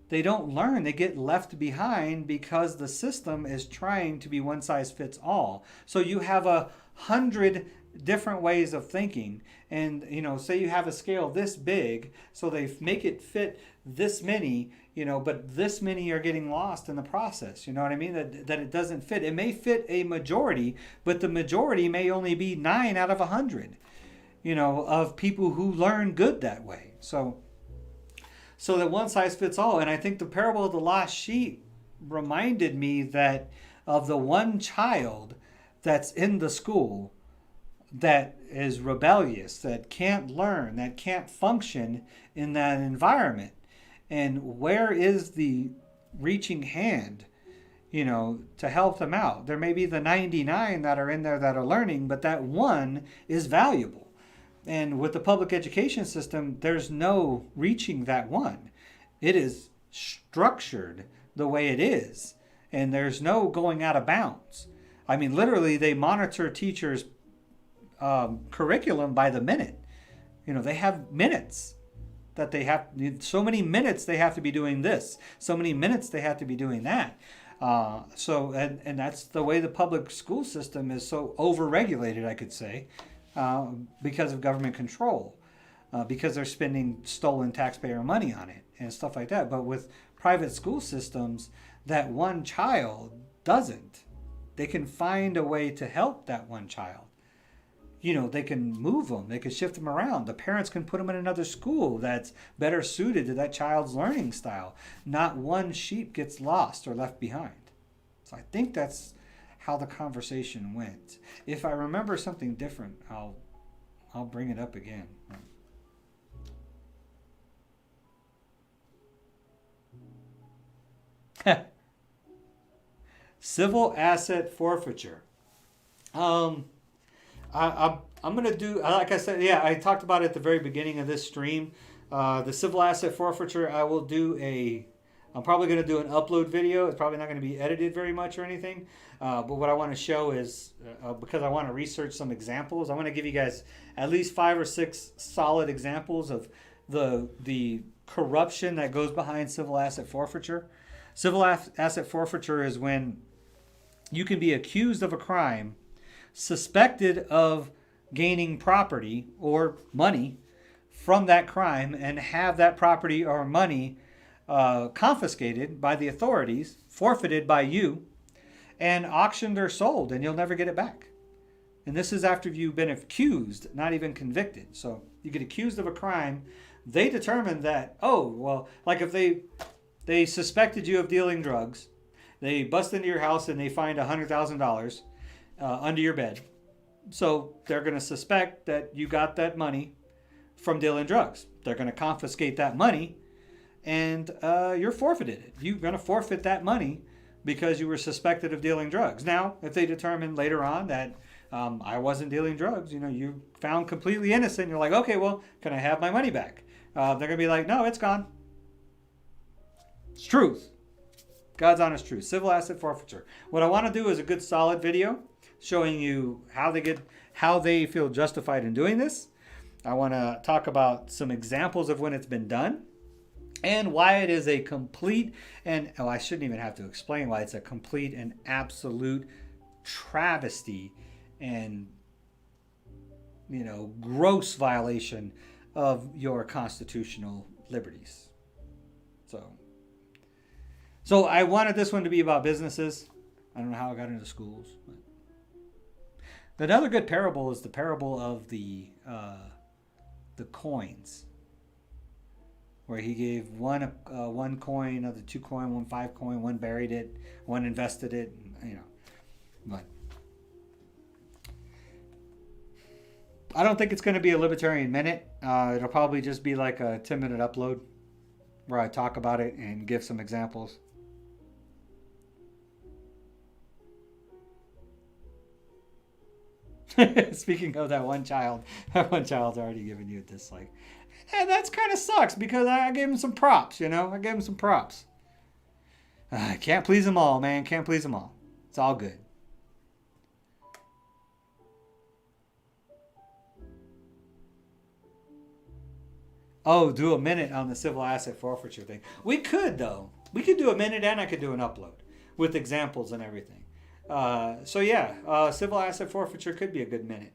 They don't learn. They get left behind because the system is trying to be one-size-fits-all. So you have 100 different ways of thinking, and say you have a scale this big, so they make it fit this many, but this many are getting lost in the process. You know what I mean? That it doesn't fit. It may fit a majority, but the majority may only be 9 out of 100, of people who learn good that way. So that one size fits all. And I think the parable of the lost sheep reminded me that of the one child that's in the school that is rebellious, that can't learn, that can't function in that environment. And where is the reaching hand, to help them out? There may be the 99 that are in there that are learning, but that one is valuable. And with the public education system, there's no reaching that one. It is structured the way it is, and there's no going out of bounds. I mean, literally, they monitor teachers curriculum by the minute. They have minutes that they have, so many minutes they have to be doing this, so many minutes they have to be doing that. And that's the way the public school system is so overregulated, I could say, because of government control, because they're spending stolen taxpayer money on it and stuff like that. But with private school systems, that one child doesn't. They can find a way to help that one child. They can move them. They can shift them around. The parents can put them in another school that's better suited to that child's learning style. Not one sheep gets lost or left behind. So I think that's how the conversation went. If I remember something different, I'll bring it up again. Civil asset forfeiture. I'm going to do, like I said, I talked about it at the very beginning of this stream. The civil asset forfeiture, I'm probably going to do an upload video. It's probably not going to be edited very much or anything. But what I want to show is, because I want to research some examples, I want to give you guys at least 5 or 6 solid examples of the corruption that goes behind civil asset forfeiture. Civil asset forfeiture is when you can be accused of a crime, suspected of gaining property or money from that crime, and have that property or money confiscated by the authorities, forfeited by you, and auctioned or sold, and you'll never get it back. And this is after you've been accused, not even convicted. So you get accused of a crime. They determine that, like if they suspected you of dealing drugs, they bust into your house and they find $100,000 under your bed. So they're going to suspect that you got that money from dealing drugs. They're going to confiscate that money, and you're forfeited it. You're going to forfeit that money because you were suspected of dealing drugs. Now, if they determine later on that I wasn't dealing drugs, you found completely innocent, you're like, okay, well, can I have my money back? They're going to be like, no, it's gone. It's truth. God's honest truth. Civil asset forfeiture. What I want to do is a good solid video showing you how they feel justified in doing this. I want to talk about some examples of when it's been done and why it is a complete and I shouldn't even have to explain why it's a complete and absolute travesty and gross violation of your constitutional liberties. So I wanted this one to be about businesses. I don't know how I got into schools. But another good parable is the parable of the coins, where he gave one coin, other 2 coin, 1 5 coin, one buried it, one invested it, But I don't think it's going to be a Libertarian Minute. It'll probably just be like a 10-minute upload where I talk about it and give some examples. Speaking of that one child's already given you a dislike. And that's kind of sucks because I gave him some props, I gave him some props. Can't please them all, man. Can't please them all. It's all good. Oh, do a minute on the civil asset forfeiture thing. We could, though. We could do a minute and I could do an upload with examples and everything. Civil asset forfeiture could be a good minute.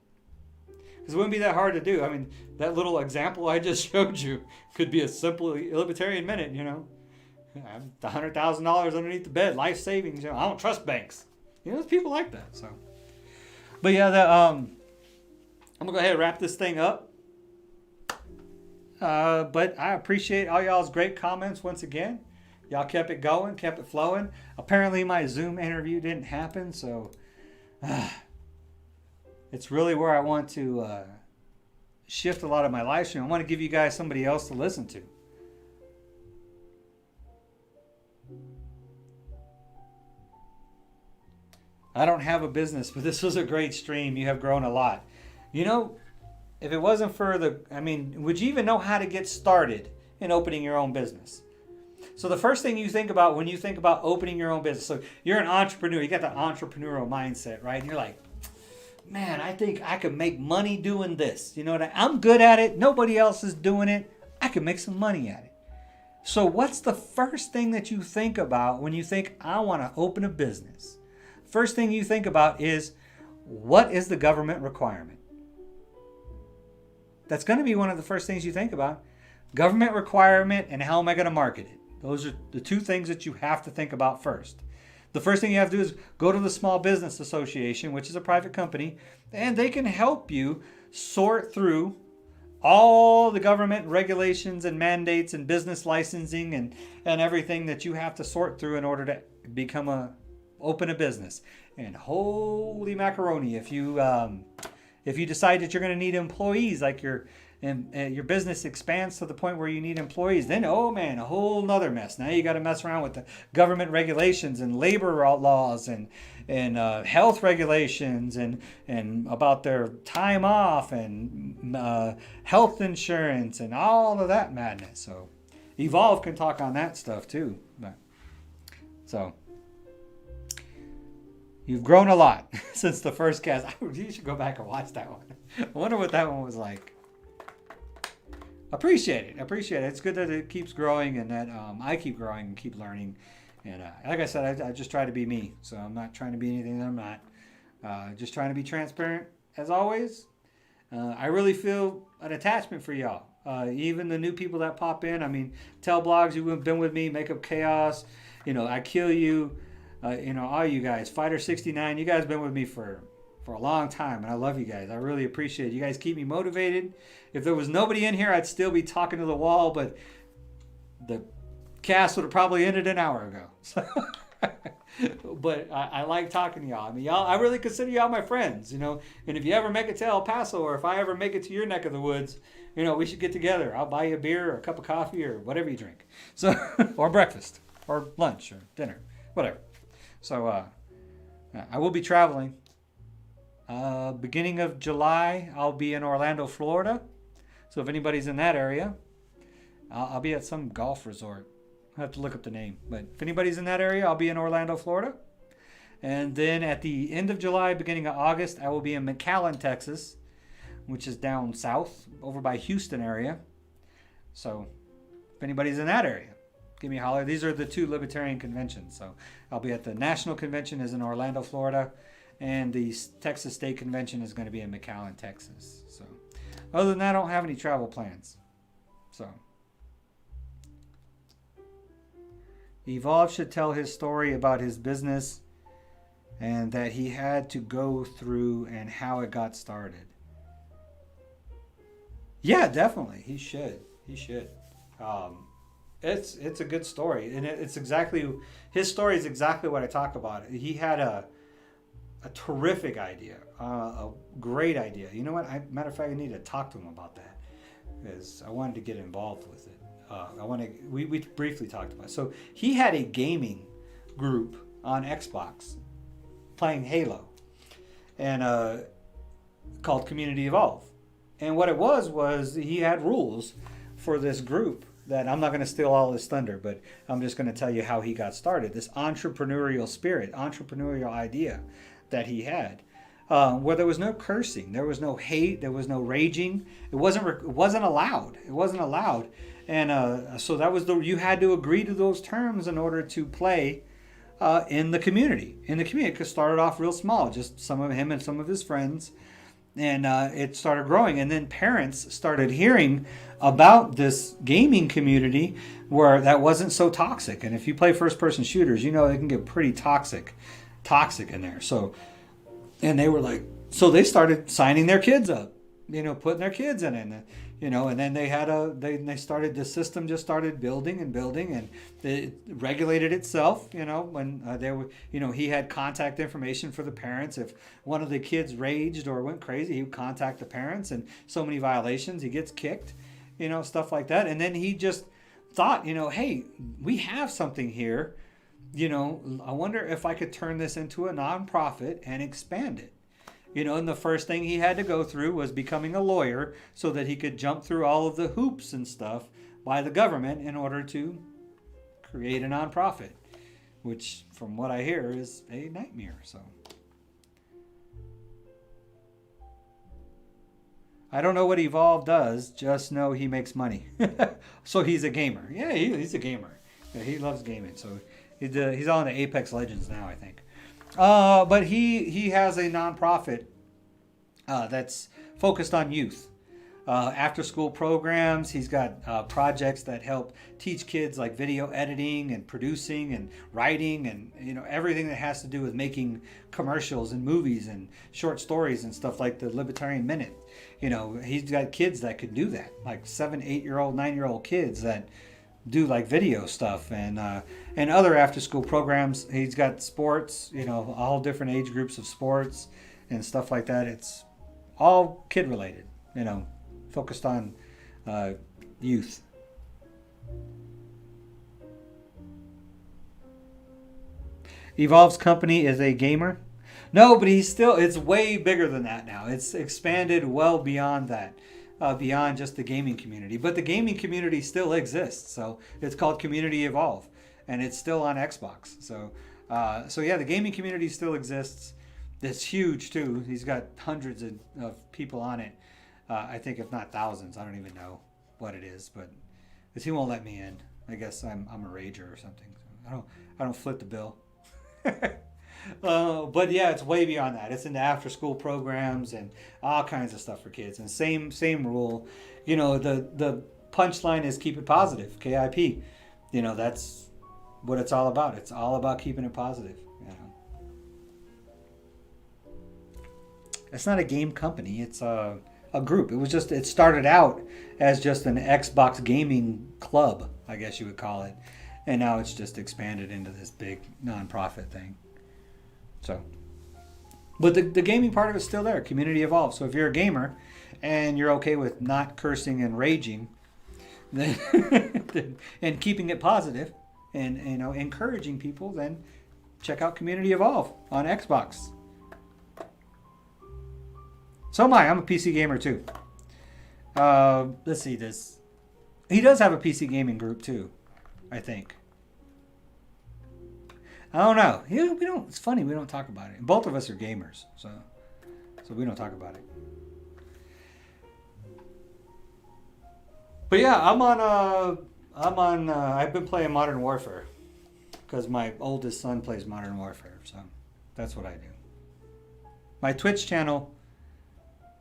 Because it wouldn't be that hard to do. I mean, that little example I just showed you could be a simple Libertarian Minute, I have the $100,000 underneath the bed, life savings. I don't trust banks. There's people like that. So, but I'm gonna go ahead and wrap this thing up. But I appreciate all y'all's great comments once again. Y'all kept it going, kept it flowing. Apparently my Zoom interview didn't happen, so it's really where I want to shift a lot of my live stream. I want to give you guys somebody else to listen to. I don't have a business, but this was a great stream. You have grown a lot. If it wasn't for would you even know how to get started in opening your own business? So the first thing you think about when you think about opening your own business, so you're an entrepreneur, you got the entrepreneurial mindset, right? And you're like, man, I think I could make money doing this. You know what? I'm good at it. Nobody else is doing it. I can make some money at it. So what's the first thing that you think about when you think, I want to open a business? First thing you think about is, what is the government requirement? That's going to be one of the first things you think about. Government requirement and how am I going to market it? Those are the two things that you have to think about first. The first thing you have to do is go to the Small Business Association, which is a private company, and they can help you sort through all the government regulations and mandates and business licensing and everything that you have to sort through in order to open a business. And holy macaroni, if you decide that you're going to need employees, like your business expands to the point where you need employees, then oh man, a whole nother mess. Now you got to mess around with the government regulations and labor laws and health regulations and about their time off and health insurance and all of that madness. So Evolve can talk on that stuff too. So you've grown a lot since the first cast. You should go back and watch that one. I wonder what that one was like. Appreciate it. It's good that it keeps growing and that I keep growing and keep learning. And like I said, I just try to be me. So I'm not trying to be anything that I'm not. Just trying to be transparent as always. I really feel an attachment for y'all. Even the new people that pop in. I mean, Tell Blogs, you've been with me, Make Up Chaos. I Kill You. All you guys. Fighter69, you guys been with me for a long time, and I love you guys. I really appreciate it. You guys keep me motivated. If there was nobody in here, I'd still be talking to the wall, but the cast would have probably ended an hour ago. So, but I like talking to y'all. I mean, I really consider y'all my friends, and if you ever make it to El Paso, or if I ever make it to your neck of the woods, we should get together. I'll buy you a beer or a cup of coffee or whatever you drink. So, or breakfast or lunch or dinner, whatever. So, I will be traveling. Beginning of July, I'll be in Orlando, Florida. So if anybody's in that area, I'll be at some golf resort. I have to look up the name. But if anybody's in that area, I'll be in Orlando, Florida. And then at the end of July, beginning of August, I will be in McAllen, Texas, which is down south, over by Houston area. So if anybody's in that area, give me a holler. These are the two Libertarian conventions. So I'll be at the National Convention is in Orlando, Florida. And the Texas State Convention is going to be in McAllen, Texas. So, other than that, I don't have any travel plans. So, Evolve should tell his story about his business and that he had to go through and how it got started. Yeah, definitely. He should. It's a good story, and his story is exactly what I talk about. He had a terrific idea, a great idea. You know what? Matter of fact, I need to talk to him about that because I wanted to get involved with it. We briefly talked about it. So he had a gaming group on Xbox playing Halo and called Community Evolve. And what it was he had rules for this group that I'm not going to steal all his thunder, but I'm just going to tell you how he got started. This entrepreneurial spirit, entrepreneurial idea that he had, where there was no cursing, there was no hate, there was no raging. It wasn't allowed. And so that was you had to agree to those terms in order to play in the community. It started off real small, just some of him and some of his friends, and it started growing. And then parents started hearing about this gaming community where that wasn't so toxic. And if you play first-person shooters, they can get pretty toxic in there. So, and they were like, so they started signing their kids up, putting their kids in it, and then the system just started building and it regulated itself, when he had contact information for the parents. If one of the kids raged or went crazy, he would contact the parents, and so many violations, he gets kicked, stuff like that. And then he just thought, hey, we have something here. I wonder if I could turn this into a nonprofit and expand it. And the first thing he had to go through was becoming a lawyer so that he could jump through all of the hoops and stuff by the government in order to create a nonprofit, which from what I hear is a nightmare. So I don't know what Evolve does. Just know he makes money. So he's a gamer. Yeah, he's a gamer. Yeah, he loves gaming. So he's on the Apex Legends now, I think. But he has a nonprofit that's focused on youth. After school programs. He's got projects that help teach kids like video editing and producing and writing and everything that has to do with making commercials and movies and short stories and stuff like the Libertarian Minute. He's got kids that could do that, like 7, 8-year-old, 9-year-old kids that do like video stuff and other after school programs. He's got sports, all different age groups of sports and stuff like that. It's all kid related, focused on youth. Evolve's company is a gamer. No, but it's way bigger than that now. It's expanded well beyond that, beyond just the gaming community. But the gaming community still exists. So it's called Community Evolve, and it's still on Xbox. So yeah, the gaming community still exists. It's huge too. He's got hundreds of people on it. I think if not thousands. I don't even know what it is, but because he won't let me in. I guess I'm a rager or something. So I don't flip the bill. But yeah, it's way beyond that. It's into after school programs and all kinds of stuff for kids. And same rule. The punchline is keep it positive. KIP. That's what it's all about. It's all about keeping it positive. It's not a game company. It's a group. It started out as just an Xbox gaming club, I guess you would call it. And now it's just expanded into this big nonprofit thing. So, but the gaming part of it's still there. Community Evolve. So if you're a gamer and you're okay with not cursing and raging, then and keeping it positive and encouraging people, then check out Community Evolve on Xbox. So am I. I'm a PC gamer too. Let's see this. He does have a PC gaming group too, I think. I don't know. We don't. It's funny we don't talk about it. Both of us are gamers, so we don't talk about it. But yeah, I've been playing Modern Warfare because my oldest son plays Modern Warfare, so that's what I do. My Twitch channel.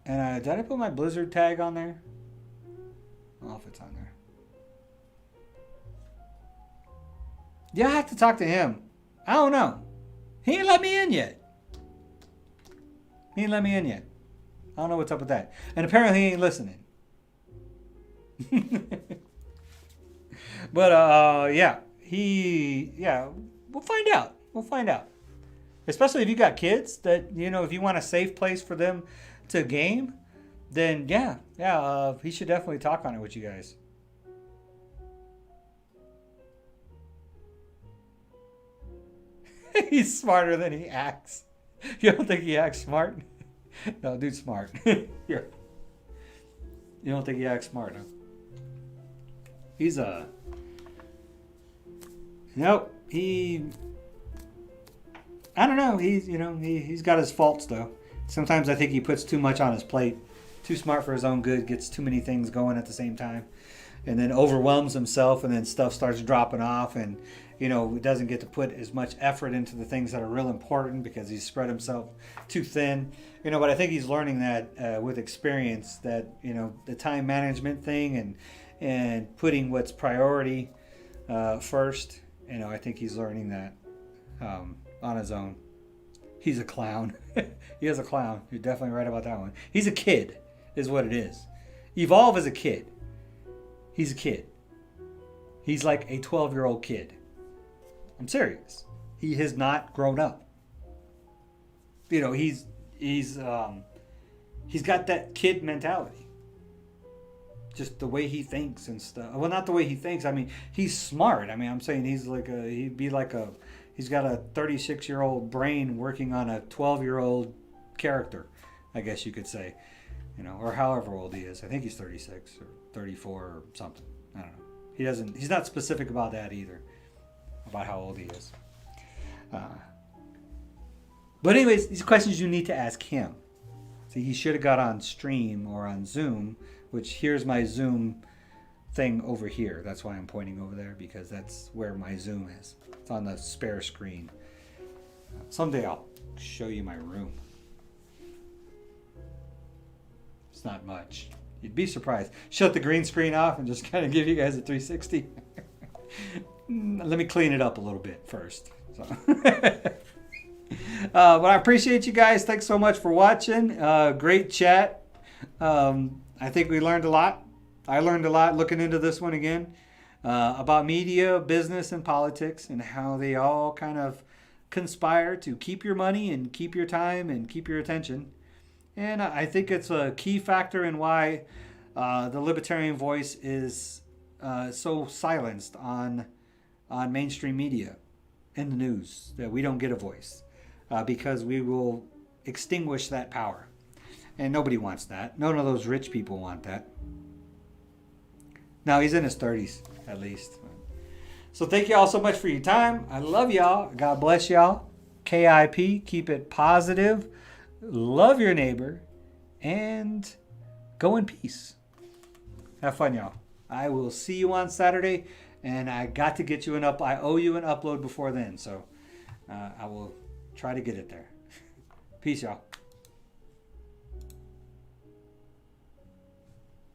And did I put my Blizzard tag on there? I don't know if it's on there. Yeah, I have to talk to him. I don't know. He ain't let me in yet. I don't know what's up with that. And apparently he ain't listening. But yeah, we'll find out. Especially if you got kids that, if you want a safe place for them to game, then he should definitely talk on it with you guys. He's smarter than he acts. You don't think he acts smart? No, dude's smart. You don't think he acts smart, huh? He's nope. I don't know. He's got his faults though. Sometimes I think he puts too much on his plate. Too smart for his own good. Gets too many things going at the same time. And then overwhelms himself, and then stuff starts dropping off, and doesn't get to put as much effort into the things that are real important because he's spread himself too thin. But I think he's learning that with experience, that the time management thing and putting what's priority first. I think he's learning that on his own. He's a clown. He is a clown. You're definitely right about that one. He's a kid, is what it is. Evolve is a kid. He's a kid. He's like a 12-year-old kid. I'm serious. He has not grown up. He's got that kid mentality. Just the way he thinks and stuff. Well, not the way he thinks. I mean, he's smart. I mean, I'm saying he's got a 36-year-old brain working on a 12-year-old character, I guess you could say. Or however old he is. I think he's 36 or 34 or something. I don't know. He's not specific about that either. About how old he is. But anyways, these questions you need to ask him. See, he should have got on stream or on Zoom, which here's my Zoom thing over here. That's why I'm pointing over there, because that's where my Zoom is. It's on the spare screen. Someday I'll show you my room. It's not much. You'd be surprised. Shut the green screen off and just kind of give you guys a 360. Let me clean it up a little bit first. So. But I appreciate you guys. Thanks so much for watching. Great chat. I think we learned a lot. I learned a lot looking into this one again about media, business, and politics, and how they all kind of conspire to keep your money and keep your time and keep your attention. And I think it's a key factor in why the libertarian voice is so silenced on mainstream media and the news, that we don't get a voice because we will extinguish that power. And nobody wants that. None of those rich people want that. Now, he's in his 30s, at least. So thank you all so much for your time. I love y'all. God bless y'all. KIP, keep it positive. Love your neighbor. And go in peace. Have fun, y'all. I will see you on Saturday. And I got to get you I owe you an upload before then. So I will try to get it there. Peace, y'all.